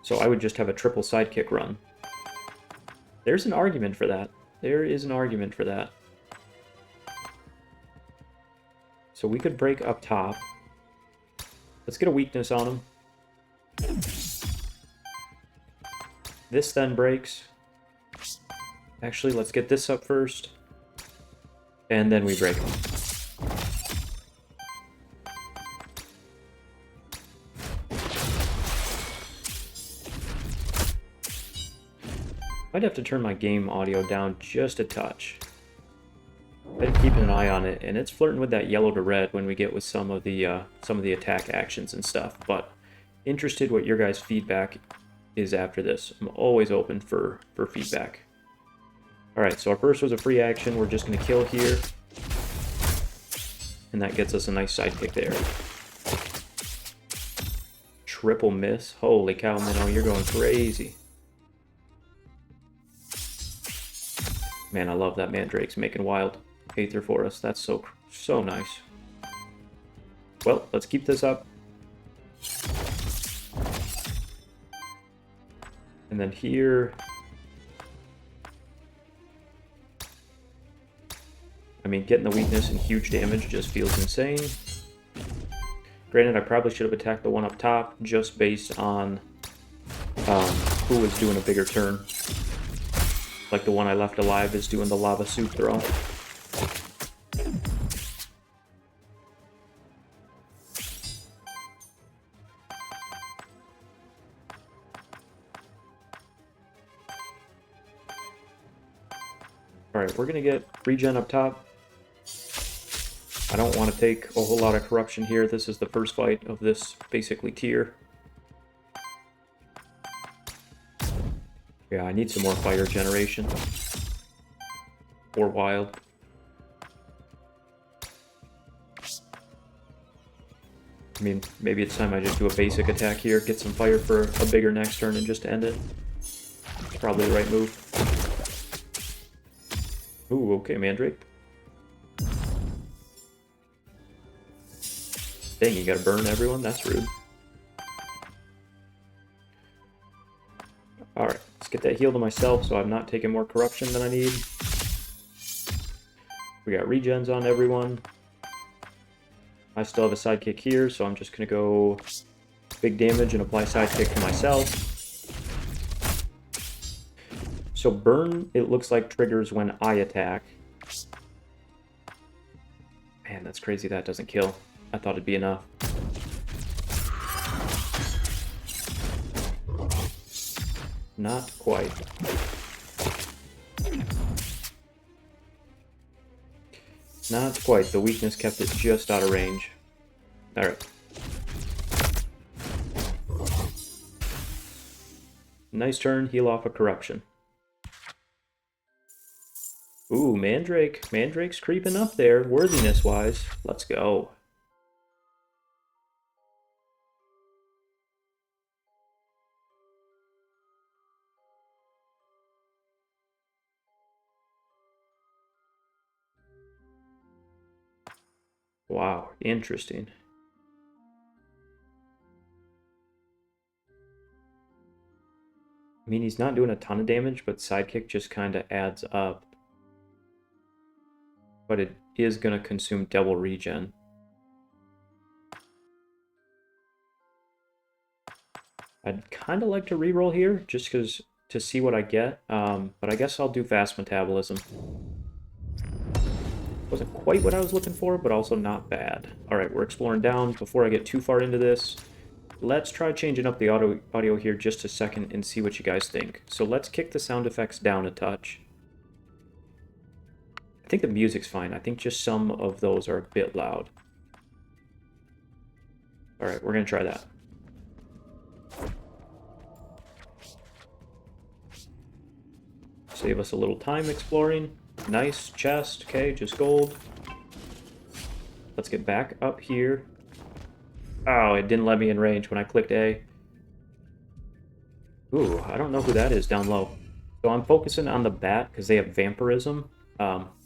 So I would just have a triple sidekick run. There's an argument for that. There is an argument for that. So we could break up top. Let's get a weakness on him. This then breaks. Actually, let's get this up first. And then we break him. I'd have to turn my game audio down just a touch. Been keeping an eye on it, and it's flirting with that yellow to red when we get with some of the attack actions and stuff. But interested what your guys' feedback is after this. I'm always open for feedback. All right, so our first was a free action. We're just going to kill here, and that gets us a nice sidekick there. Triple miss. Holy cow, Minnow, you're going crazy. Man, I love that Mandrake's making wild aether for us. That's so nice. Well, let's keep this up. And then here... I mean, getting the weakness and huge damage just feels insane. Granted, I probably should have attacked the one up top just based on who was doing a bigger turn. Like the one I left alive is doing the lava soup throw. Alright, we're gonna get regen up top. I don't want to take a whole lot of corruption here. This is the first fight of this basically tier. Yeah, I need some more fire generation. Or wild. I mean, maybe it's time I just do a basic attack here, get some fire for a bigger next turn and just end it. It's probably the right move. Ooh, okay, Mandrake. Dang, you gotta burn everyone? That's rude. Alright, let's get that heal to myself so I'm not taking more corruption than I need. We got regens on everyone. I still have a sidekick here, so I'm just going to go big damage and apply sidekick to myself. So burn, it looks like, triggers when I attack. Man, that's crazy that doesn't kill. I thought it'd be enough. Not quite. Not quite. The weakness kept it just out of range. Alright. Nice turn. Heal off a corruption. Ooh, Mandrake. Mandrake's creeping up there, worthiness-wise. Let's go. Wow, interesting. I mean, he's not doing a ton of damage, but sidekick just kind of adds up. But it is going to consume double regen. I'd kind of like to reroll here, just because to see what I get. But I guess I'll do fast metabolism. Wasn't quite what I was looking for, but also not bad. Alright, we're exploring down. Before I get too far into this, let's try changing up the audio here just a second and see what you guys think. So let's kick the sound effects down a touch. I think the music's fine. I think just some of those are a bit loud. Alright, we're going to try that. Save us a little time exploring. Nice chest. Okay, just gold. Let's get back up here. Oh, it didn't let me in range when I clicked A. Ooh, I don't know who that is down low. So I'm focusing on the bat because they have vampirism,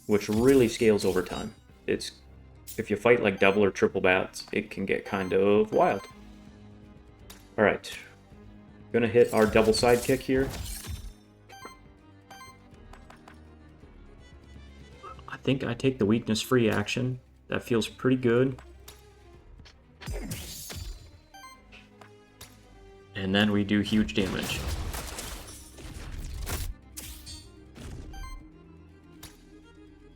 which really scales over time. It's if you fight like double or triple bats, it can get kind of wild. Alright. Gonna hit our double sidekick here. I think I take the weakness-free action. That feels pretty good. And then we do huge damage.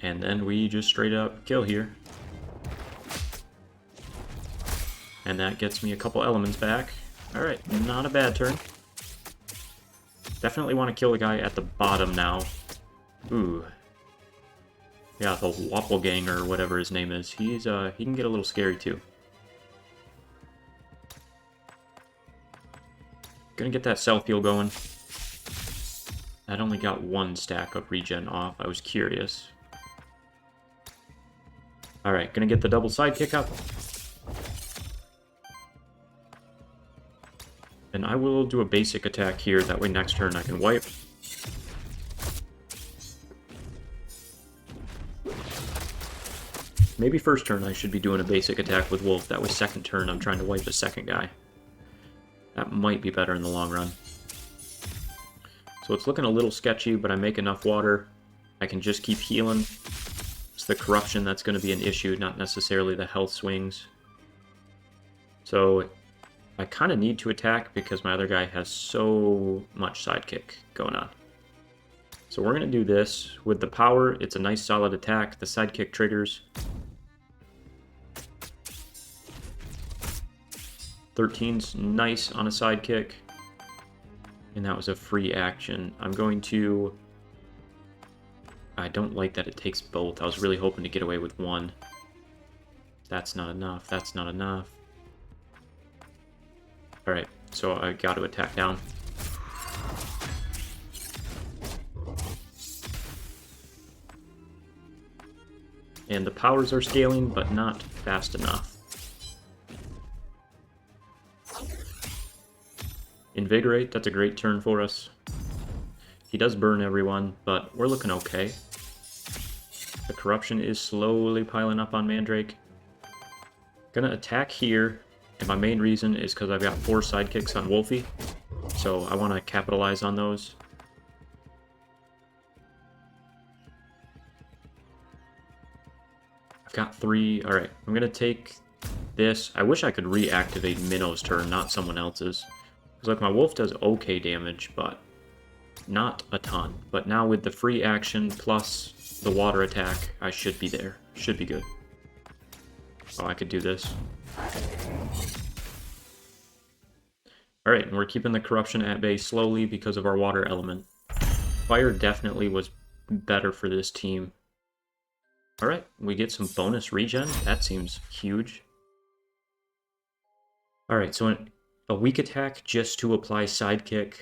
And then we just straight up kill here. And that gets me a couple elements back. Alright, not a bad turn. Definitely want to kill the guy at the bottom now. Ooh. Yeah, the Wapple Gang or whatever his name is. He can get a little scary too. Gonna get that self-heal going. I'd only got one stack of regen off. I was curious. Alright, gonna get the double sidekick up. And I will do a basic attack here, that way next turn I can wipe. Maybe first turn I should be doing a basic attack with Wolf, that way second turn I'm trying to wipe the second guy. That might be better in the long run. So it's looking a little sketchy, but I make enough water. I can just keep healing. It's the corruption that's going to be an issue, not necessarily the health swings. So I kind of need to attack because my other guy has so much sidekick going on. So we're going to do this. With the power, it's a nice solid attack. The sidekick triggers. 13's nice on a sidekick. And that was a free action. I'm going to... I don't like that it takes both. I was really hoping to get away with one. That's not enough. That's not enough. Alright, so I got to attack down. And the powers are scaling, but not fast enough. Invigorate, that's a great turn for us. He does burn everyone, but we're looking okay. The corruption is slowly piling up on Mandrake. Gonna attack here, and my main reason is because I've got 4 sidekicks on Wolfie, so I want to capitalize on those. I've got 3. Alright, I'm gonna take this. I wish I could reactivate Minnow's turn, not someone else's. Because, like, my wolf does okay damage, but not a ton. But now with the free action plus the water attack, I should be there. Should be good. Oh, I could do this. Alright, and we're keeping the corruption at bay slowly because of our water element. Fire definitely was better for this team. Alright, we get some bonus regen. That seems huge. Alright, so a weak attack just to apply sidekick.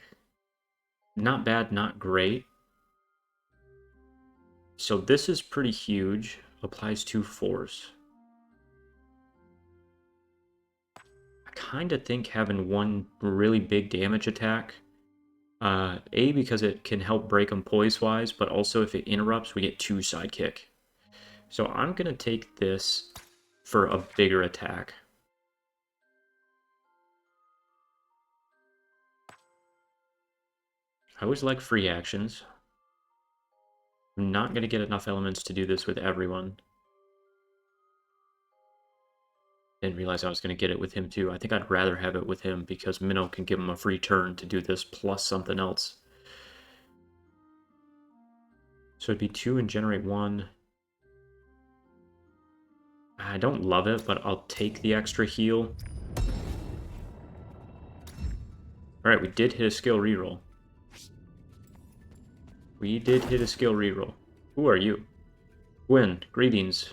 Not bad, not great. So this is pretty huge. Applies 2 force. I kind of think having one really big damage attack. A, because it can help break them poise-wise, but also if it interrupts, we get 2 sidekick. So I'm going to take this for a bigger attack. I always like free actions. I'm not going to get enough elements to do this with everyone. Didn't realize I was going to get it with him too. I think I'd rather have it with him because Minnow can give him a free turn to do this plus something else. So it'd be 2 and generate 1. I don't love it, but I'll take the extra heal. Alright, we did hit a skill reroll. We did hit a skill reroll. Who are you? Gwyn, greetings.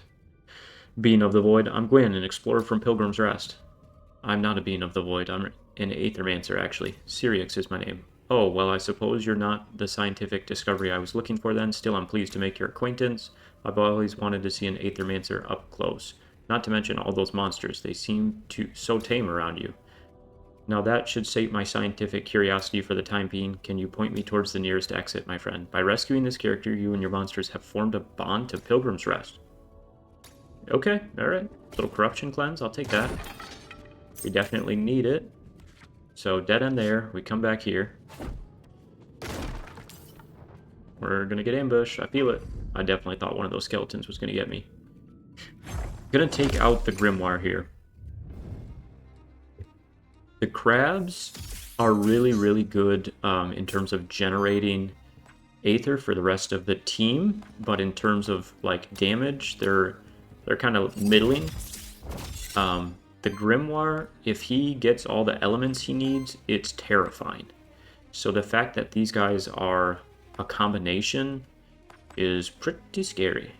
Being of the Void, I'm Gwyn, an explorer from Pilgrim's Rest. I'm not a Being of the Void, I'm an Aethermancer, actually. Syriax is my name. Oh, well, I suppose you're not the scientific discovery I was looking for then. Still, I'm pleased to make your acquaintance. I've always wanted to see an Aethermancer up close. Not to mention all those monsters. They seem so tame around you. Now that should sate my scientific curiosity for the time being. Can you point me towards the nearest exit, my friend? By rescuing this character, you and your monsters have formed a bond to Pilgrim's Rest. Okay, alright. Little corruption cleanse, I'll take that. We definitely need it. So, dead end there. We come back here. We're gonna get ambushed. I feel it. I definitely thought one of those skeletons was gonna get me. Gonna take out the Grimoire here. The crabs are really, really good in terms of generating Aether for the rest of the team, but in terms of like damage, they're kind of middling. The Grimoire, if he gets all the elements he needs, it's terrifying. So the fact that these guys are a combination is pretty scary.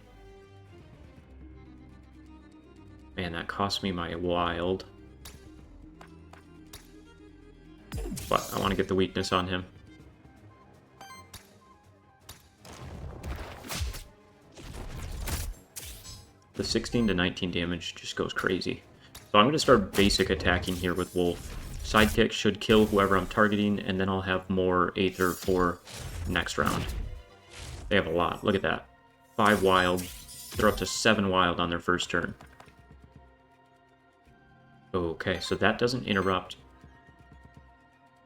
Man, that cost me my wild. But I want to get the weakness on him. The 16 to 19 damage just goes crazy. So I'm going to start basic attacking here with Wolf. Sidekick should kill whoever I'm targeting, and then I'll have more Aether for next round. They have a lot. Look at that. 5 wild. They're up to 7 wild on their first turn. Okay, so that doesn't interrupt.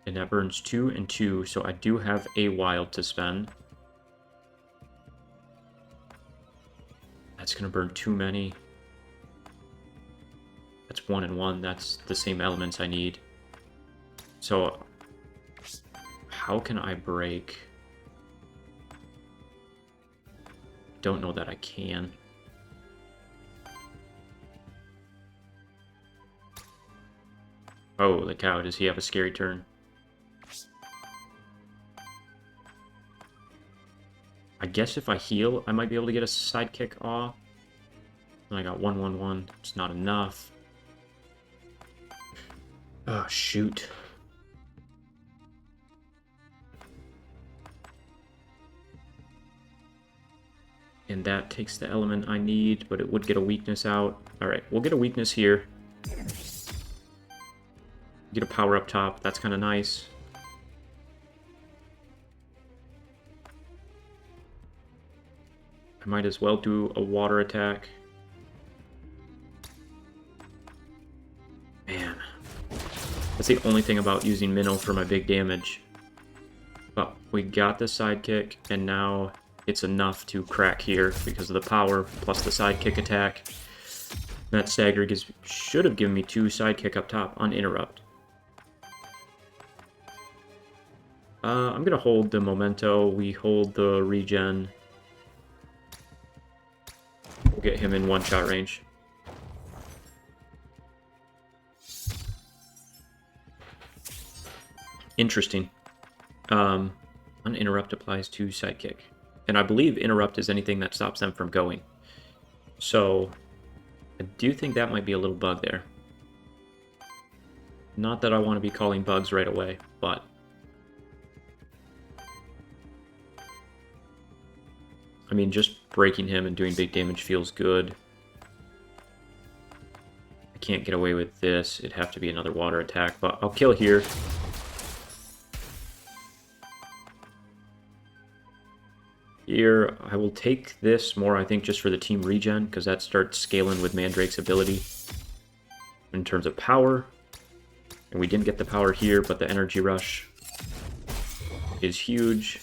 And that burns 2 and 2, so I do have a wild to spend. That's going to burn too many. That's 1 and 1. That's the same elements I need. So, how can I break? Don't know that I can. Oh, the cow. Does he have a scary turn? I guess if I heal, I might be able to get a sidekick off. And I got 1/1/1. It's not enough. Oh, shoot. And that takes the element I need, but it would get a weakness out. Alright, we'll get a weakness here. Get a power up top. That's kind of nice. I might as well do a water attack. Man. That's the only thing about using Minnow for my big damage. But we got the sidekick, and now it's enough to crack here because of the power plus the sidekick attack. That stagger should have given me 2 sidekick up top on interrupt. I'm going to hold the memento. We hold the regen. We'll get him in one-shot range. Interesting. Uninterrupt applies to sidekick. And I believe interrupt is anything that stops them from going. So, I do think that might be a little bug there. Not that I want to be calling bugs right away, but... I mean, just breaking him and doing big damage feels good. I can't get away with this. It'd have to be another water attack, but I'll kill here. Here, I will take this more, I think, just for the team regen, because that starts scaling with Mandrake's ability in terms of power. And we didn't get the power here, but the energy rush is huge.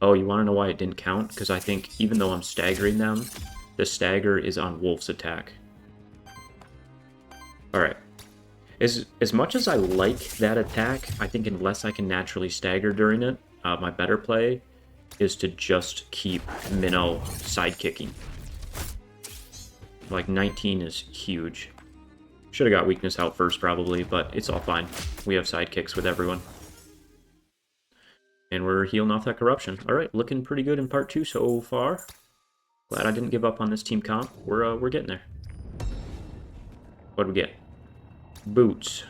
Oh, you want to know why it didn't count? Because I think even though I'm staggering them, the stagger is on Wolf's attack. Alright. As much as I like that attack, I think unless I can naturally stagger during it, my better play is to just keep Minnow sidekicking. Like, 19 is huge. Should have got weakness out first, probably, but it's all fine. We have sidekicks with everyone. And we're healing off that corruption. Alright, looking pretty good in part 2 so far. Glad I didn't give up on this team comp. We're getting there. What do we get? Boots.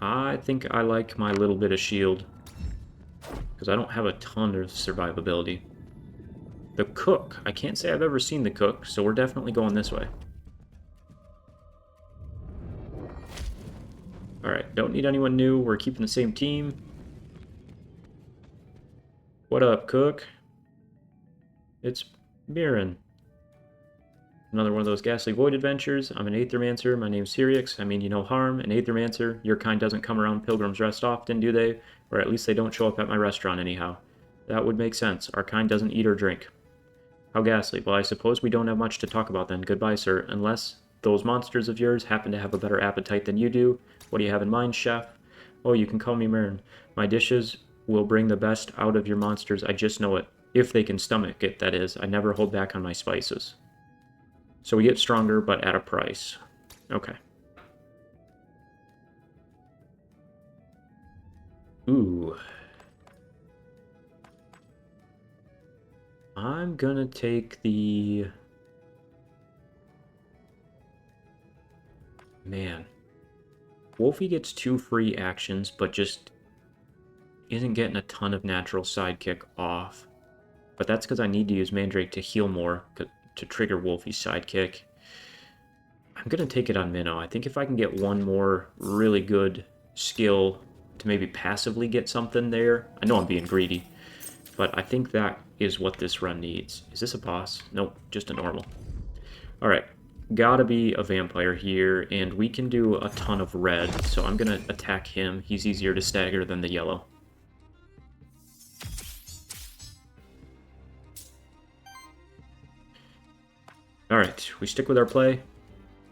I think I like my little bit of shield, because I don't have a ton of survivability. The cook. I can't say I've ever seen the cook, so we're definitely going this way. Alright, don't need anyone new. We're keeping the same team. What up, cook? It's Mirren. Another one of those ghastly void adventures. I'm an Aethermancer. My name's Sirix. I mean you no harm. An Aethermancer. Your kind doesn't come around Pilgrim's Rest often, do they? Or at least they don't show up at my restaurant anyhow. That would make sense. Our kind doesn't eat or drink. How ghastly. Well, I suppose we don't have much to talk about then. Goodbye, sir. Unless those monsters of yours happen to have a better appetite than you do. What do you have in mind, chef? Oh, you can call me Mirren. My dishes will bring the best out of your monsters. I just know it. If they can stomach it, that is. I never hold back on my spices. So we get stronger, but at a price. Okay. Ooh. I'm gonna take the... Man. Wolfie gets 2 free actions, but just isn't getting a ton of natural sidekick off. But that's because I need to use Mandrake to heal more, to trigger Wolfie's sidekick. I'm going to take it on Minnow. I think if I can get one more really good skill to maybe passively get something there. I know I'm being greedy, but I think that is what this run needs. Is this a boss? Nope, just a normal. Alright, gotta be a vampire here, and we can do a ton of red, so I'm going to attack him. He's easier to stagger than the yellow. Alright, we stick with our play.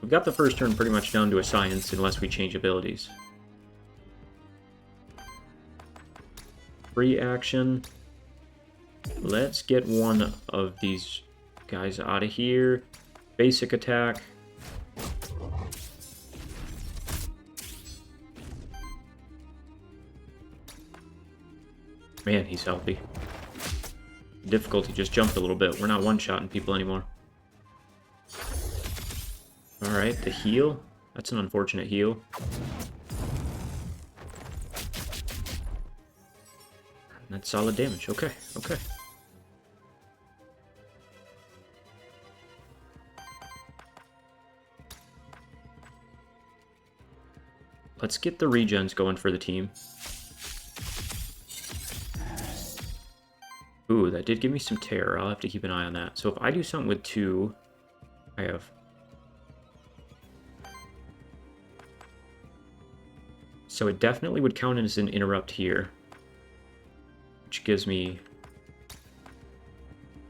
We've got the first turn pretty much down to a science unless we change abilities. Free action. Let's get one of these guys out of here. Basic attack. Man, he's healthy. Difficulty just jumped a little bit. We're not one-shotting people anymore. Alright, the heal. That's an unfortunate heal. That's solid damage. Okay, okay. Let's get the regens going for the team. Ooh, that did give me some terror. I'll have to keep an eye on that. So if I do something with 2, I have... So it definitely would count as an interrupt here, which gives me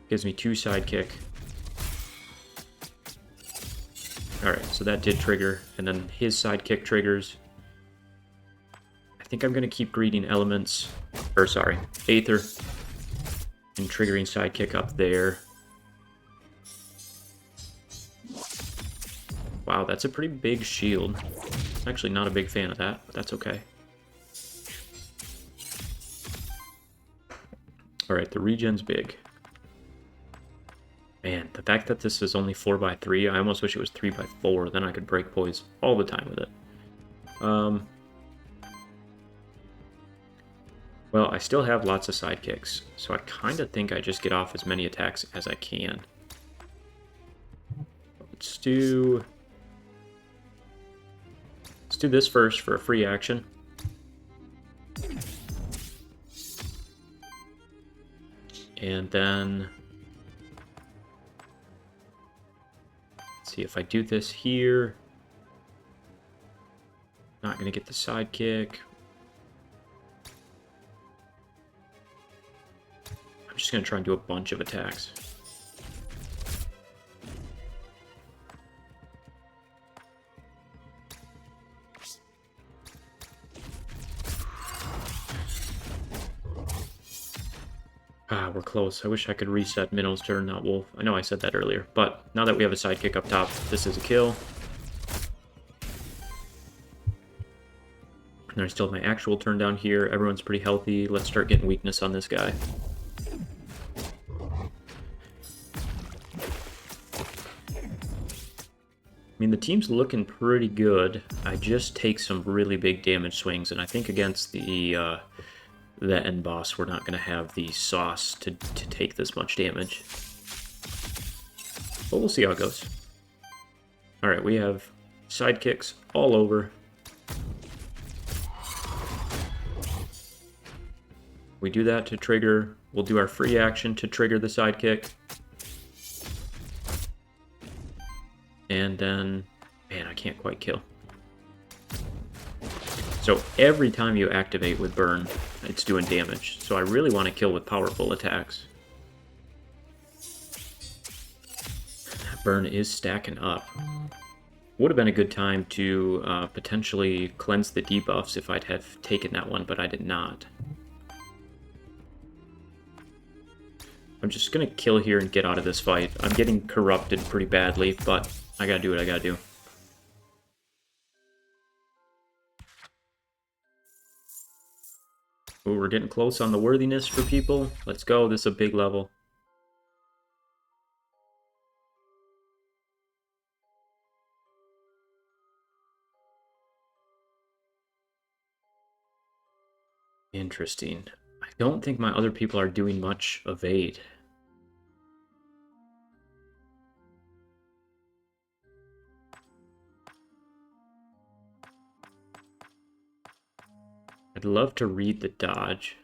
Gives me 2 sidekick. Alright, so that did trigger, and then his sidekick triggers. I think I'm going to keep greeting elements, or sorry, Aether, and triggering sidekick up there. Wow, that's a pretty big shield. Actually not a big fan of that, but that's okay. Alright, the regen's big. Man, the fact that this is only 4x3, I almost wish it was 3x4, then I could break poise all the time with it. Well, I still have lots of sidekicks, so I kind of think I just get off as many attacks as I can. Let's do this first for a free action. And then let's see if I do this here. Not gonna get the sidekick. I'm just gonna try and do a bunch of attacks. Ah, we're close. I wish I could reset Minnow's turn, not Wolf. I know I said that earlier, but now that we have a sidekick up top, this is a kill. And I still have my actual turn down here. Everyone's pretty healthy. Let's start getting weakness on this guy. I mean, the team's looking pretty good. I just take some really big damage swings, and I think against the end boss, we're not going to have the sauce to take this much damage. But we'll see how it goes. Alright, we have sidekicks all over. We do that to trigger. We'll do our free action to trigger the sidekick. And then, man, I can't quite kill. So every time you activate with burn, it's doing damage. So I really want to kill with powerful attacks. That burn is stacking up. Would have been a good time to potentially cleanse the debuffs if I'd have taken that one, but I did not. I'm just going to kill here and get out of this fight. I'm getting corrupted pretty badly, but I gotta do what I gotta do. Ooh, we're getting close on the worthiness for people. Let's go. This is a big level. Interesting. I don't think my other people are doing much evade. I'd love to read the dodge.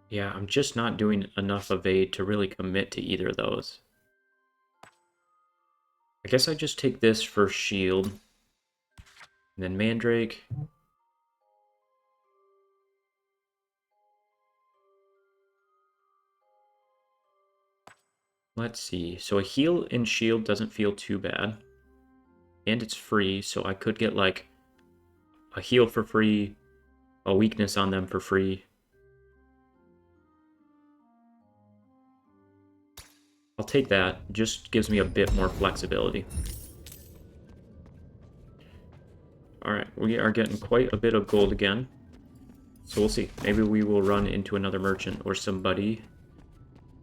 Yeah, I'm just not doing enough evade to really commit to either of those. I guess I just take this for shield. And then Mandrake. Let's see. So a heal and shield doesn't feel too bad. And it's free, so I could get like a heal for free, a weakness on them for free. I'll take that. Just gives me a bit more flexibility. Alright, we are getting quite a bit of gold again. So we'll see. Maybe we will run into another merchant or somebody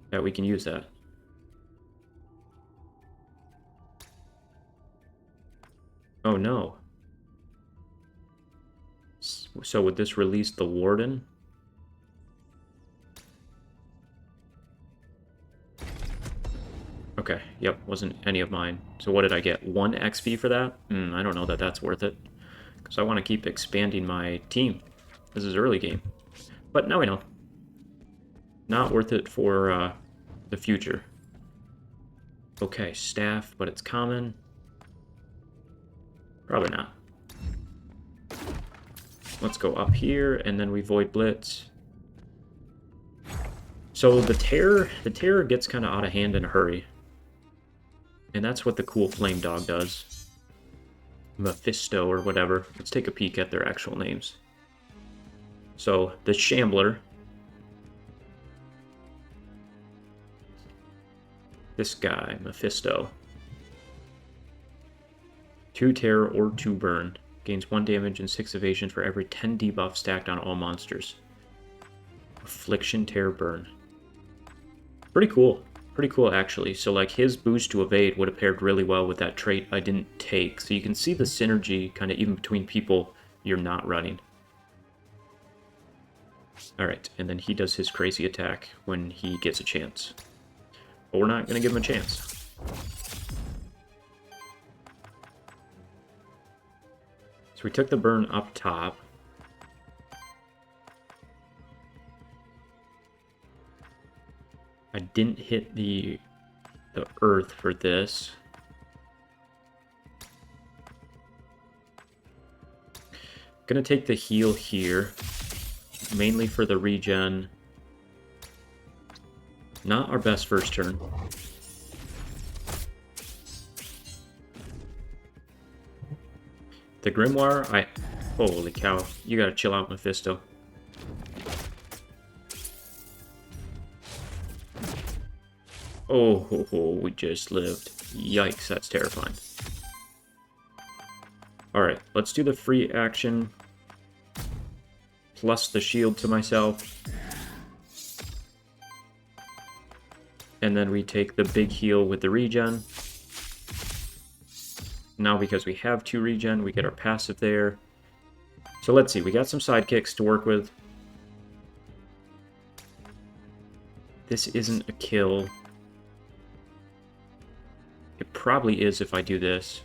that we can use that. Oh no. So would this release the warden? Okay, yep, wasn't any of mine. So what did I get? 1 XP for that? I don't know that that's worth it. Because I want to keep expanding my team. This is early game. But now I know. Not worth it for the future. Okay, staff, but it's common. Probably not. Let's go up here, and then we Void Blitz. So the terror gets kind of out of hand in a hurry. And that's what the cool flame dog does. Mephisto or whatever. Let's take a peek at their actual names. So the Shambler. This guy, Mephisto. 2 terror or 2 burn. Gains 1 damage and 6 evasion for every 10 debuff stacked on all monsters. Affliction, terror, burn. Pretty cool. Pretty cool, actually. So, like, his boost to evade would have paired really well with that trait I didn't take. So you can see the synergy kind of even between people you're not running. Alright, and then he does his crazy attack when he gets a chance. But we're not going to give him a chance. So we took the burn up top. I didn't hit the earth for this. Gonna take the heal here, mainly for the regen. Not our best first turn. The Grimoire, holy cow, you gotta chill out, Mephisto. Oh, we just lived. Yikes, that's terrifying. Alright, let's do the free action. Plus the shield to myself. And then we take the big heal with the regen. Now because we have 2 regen, we get our passive there. So let's see, we got some sidekicks to work with. This isn't a kill. It probably is if I do this.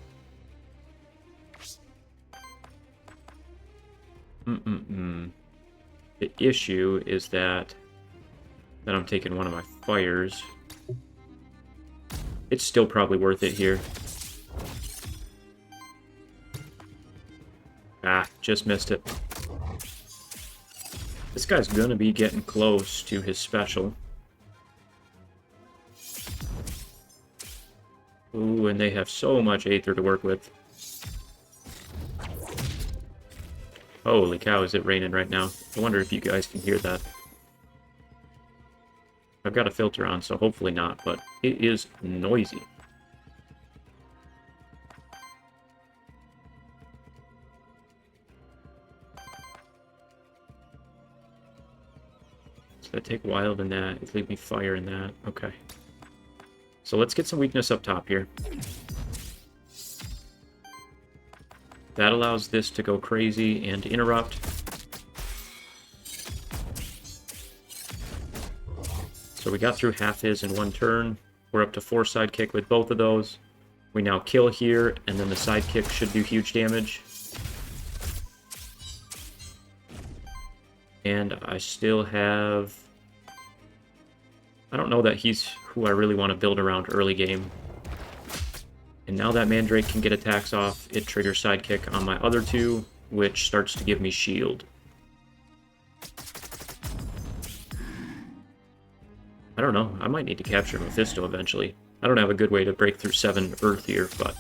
The issue is that I'm taking one of my fires. It's still probably worth it here. Ah, just missed it. This guy's gonna be getting close to his special. Ooh, and they have so much Aether to work with. Holy cow, is it raining right now? I wonder if you guys can hear that. I've got a filter on, so hopefully not, but it is noisy. So I take wild in that, leave me fire in that. Okay. So let's get some weakness up top here. That allows this to go crazy and interrupt. So we got through half his in 1 turn. We're up to 4 sidekick with both of those. We now kill here, and then the sidekick should do huge damage. And I still have... I don't know that he's who I really want to build around early game. And now that Mandrake can get attacks off, it triggers sidekick on my other 2, which starts to give me shield. I don't know, I might need to capture Mephisto eventually. I don't have a good way to break through 7 Earth here, but...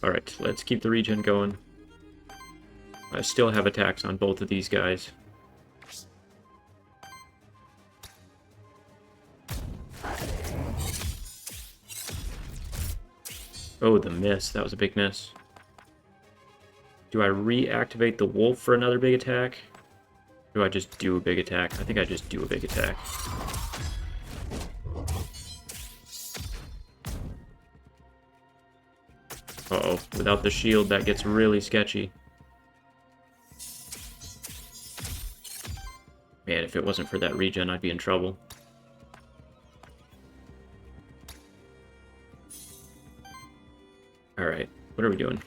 Alright, let's keep the regen going. I still have attacks on both of these guys. Oh, the miss. That was a big miss. Do I reactivate the wolf for another big attack? Or do I just do a big attack? I think I just do a big attack. Uh-oh, without the shield, that gets really sketchy. Man, if it wasn't for that regen, I'd be in trouble. Alright, what are we doing?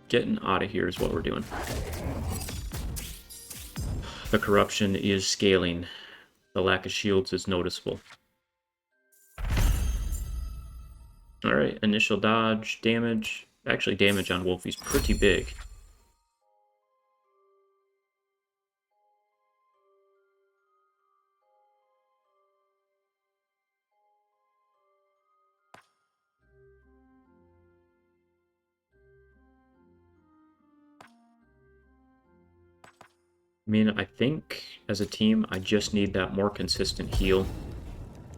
Getting out of here is what we're doing. The corruption is scaling. the lack of shields is noticeable. Alright, initial dodge, damage. Actually, damage on Wolfie's pretty big. I mean, I think as a team, I just need that more consistent heal.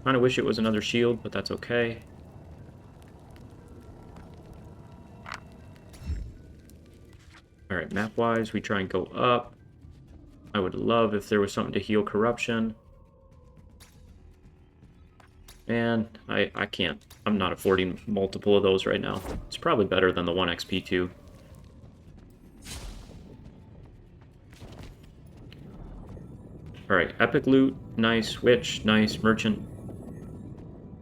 Kind of wish it was another shield, but that's okay. Alright, map-wise, we try and go up. I would love if there was something to heal corruption. And I can't. I'm not affording multiple of those right now. It's probably better than the 1 XP too. Alright, epic loot, nice, witch, nice, merchant.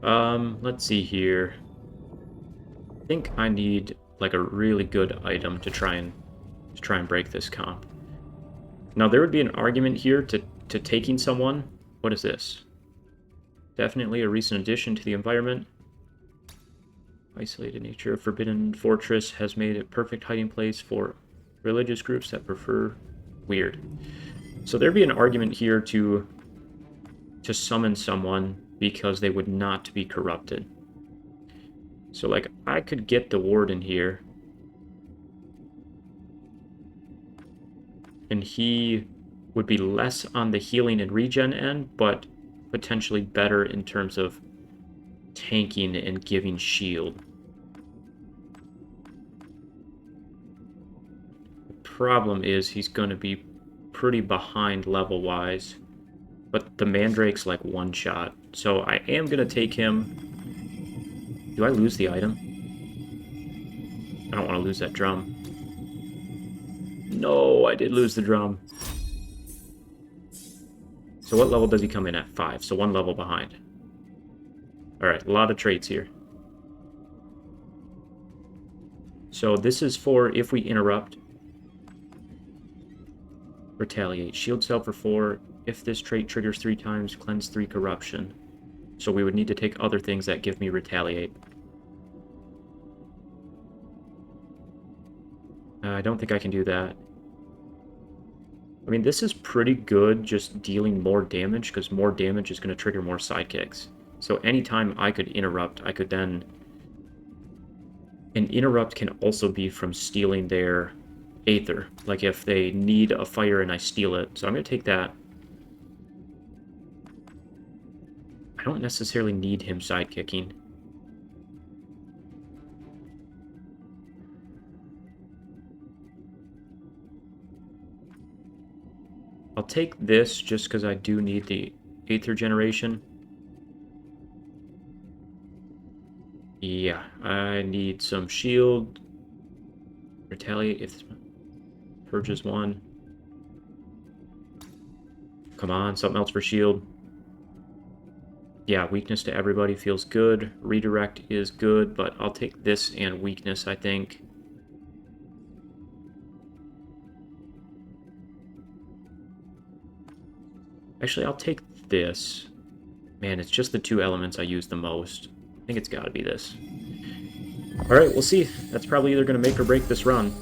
Let's see here. I think I need like a really good item to try and break this comp. Now there would be an argument here to taking someone. What is this? Definitely a recent addition to the environment. Isolated nature of Forbidden Fortress has made it perfect hiding place for religious groups that prefer weird. So there'd be an argument here to summon someone because they would not be corrupted. So like I could get the warden here. And he would be less on the healing and regen end, but potentially better in terms of tanking and giving shield. The problem is he's going to be pretty behind level-wise, but the Mandrake's like one shot, so I am going to take him. Do I lose the item? I don't want to lose that drum. No, I did lose the drum. So what level does he come in at? 5, so 1 level behind. Alright, a lot of traits here. So this is for if we interrupt. Retaliate. Shield cell for 4. If this trait triggers 3 times, cleanse 3 corruption. So we would need to take other things that give me retaliate. I don't think I can do that. I mean, this is pretty good just dealing more damage, because more damage is going to trigger more sidekicks. So anytime I could interrupt, I could then... An interrupt can also be from stealing their Aether. Like if they need a fire and I steal it. So I'm going to take that. I don't necessarily need him sidekicking. I'll take this just because I do need the Aether generation. Yeah, I need some shield. Retaliate if purges 1. Come on, something else for shield. Yeah, weakness to everybody feels good. Redirect is good, but I'll take this and weakness, I think. Actually, I'll take this. Man, it's just the 2 elements I use the most. I think it's got to be this. Alright, we'll see. That's probably either going to make or break this run.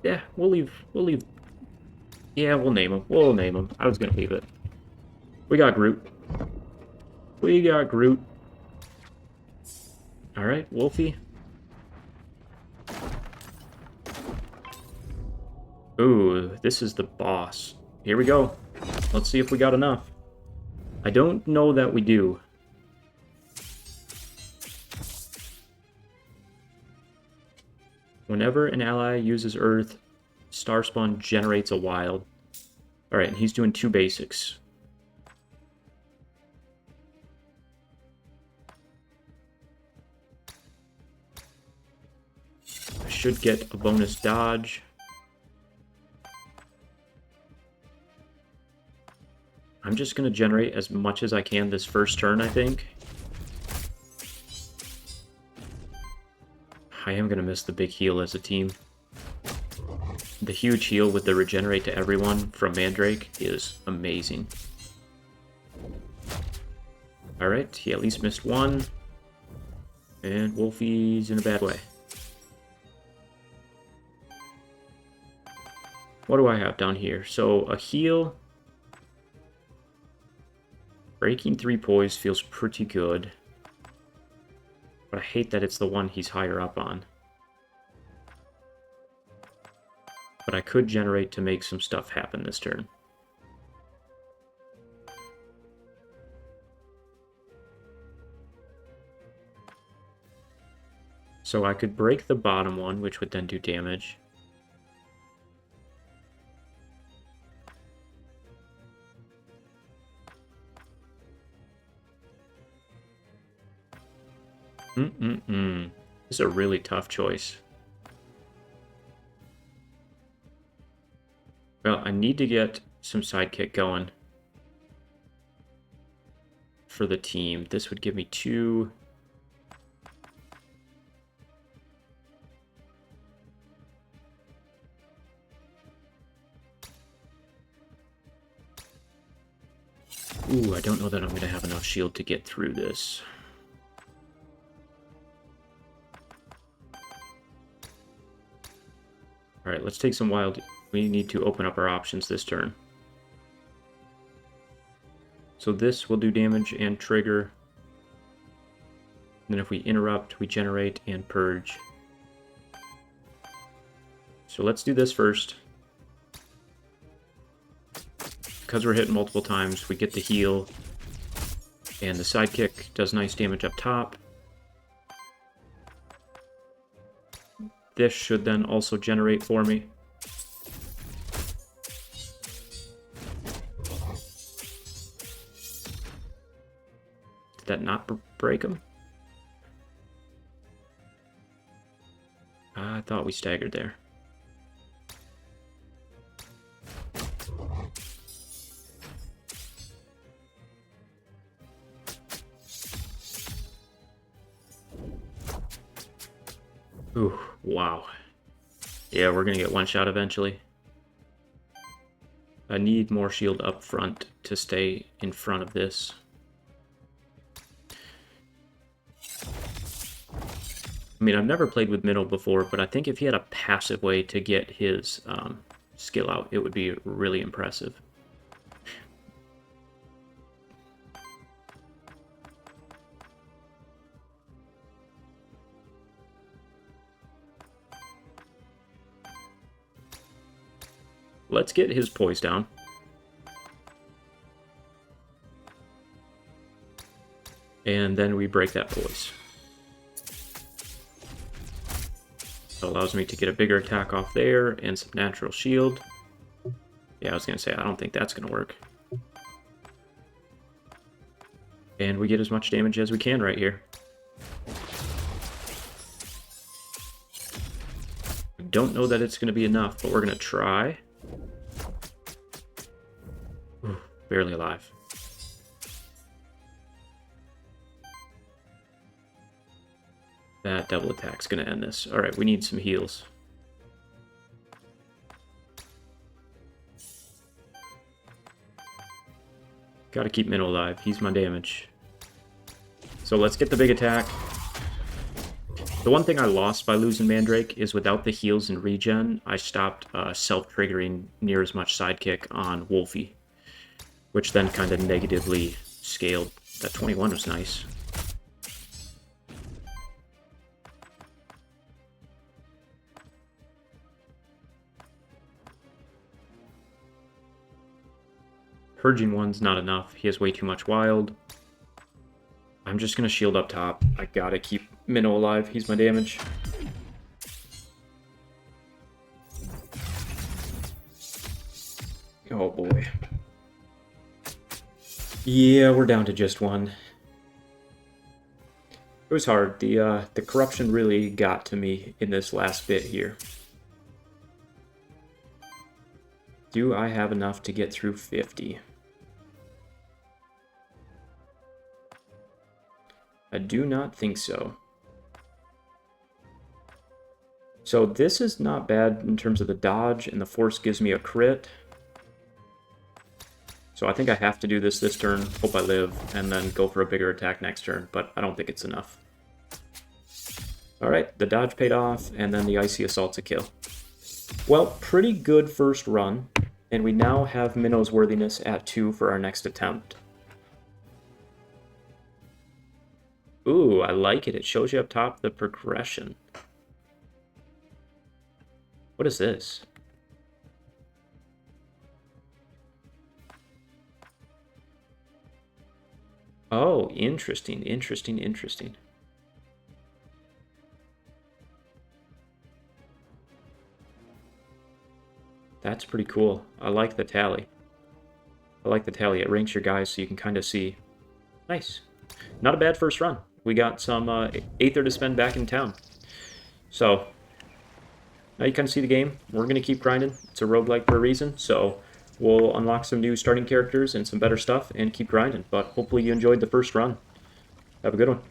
Yeah, we'll leave. Yeah, we'll name him. I was going to leave it. We got Groot. Alright, Wolfie. Ooh, this is the boss. Here we go. Let's see if we got enough. I don't know that we do. Whenever an ally uses Earth, Starspawn generates a wild. Alright, and he's doing 2 basics. I should get a bonus dodge. I'm just going to generate as much as I can this first turn, I think. I am going to miss the big heal as a team. The huge heal with the regenerate to everyone from Mandrake is amazing. Alright, he at least missed one. And Wolfie's in a bad way. What do I have down here? So, a heal. Breaking 3 poise feels pretty good. But I hate that it's the one he's higher up on. But I could generate to make some stuff happen this turn. So I could break the bottom one, which would then do damage. This is a really tough choice. Well, I need to get some sidekick going for the team. This would give me 2... Ooh, I don't know that I'm going to have enough shield to get through this. Alright, let's take some wild... We need to open up our options this turn. So this will do damage and trigger. Then if we interrupt, we generate and purge. So let's do this first. Because we're hitting multiple times, we get the heal. And the sidekick does nice damage up top. This should then also generate for me. Did that not break him? I thought we staggered there. Ooh, wow. Yeah, we're gonna get one shot eventually. I need more shield up front to stay in front of this. I mean, I've never played with Minnow before, but I think if he had a passive way to get his skill out, it would be really impressive. Let's get his poise down. And then we break that poise. That allows me to get a bigger attack off there and some natural shield. Yeah, I was going to say, I don't think that's going to work. And we get as much damage as we can right here. I don't know that it's going to be enough, but we're going to try. Ooh, barely alive. That double attack's going to end this. Alright, we need some heals. Gotta keep Minnow alive. He's my damage. So let's get the big attack. The one thing I lost by losing Mandrake is without the heals and regen, I stopped self-triggering near as much sidekick on Wolfie, which then kind of negatively scaled. That 21 was nice. Purging one's not enough. He has way too much wild. I'm just gonna shield up top. I gotta keep Minnow alive. He's my damage. Oh boy. Yeah, we're down to just one. It was hard. The corruption really got to me in this last bit here. Do I have enough to get through 50? I do not think so. So this is not bad in terms of the dodge, and the force gives me a crit. So I think I have to do this turn, hope I live, and then go for a bigger attack next turn, but I don't think it's enough. Alright, the dodge paid off, and then the Icy Assault's a kill. Well, pretty good first run, and we now have Minnow's Worthiness at 2 for our next attempt. Ooh, I like it. It shows you up top the progression. What is this? Oh, interesting, interesting, interesting. That's pretty cool. I like the tally. I like the tally. It ranks your guys so you can kind of see. Nice. Not a bad first run. We got some Aether to spend back in town. So, now you kind of see the game. We're going to keep grinding. It's a roguelike for a reason, so we'll unlock some new starting characters and some better stuff and keep grinding. But hopefully you enjoyed the first run. Have a good one.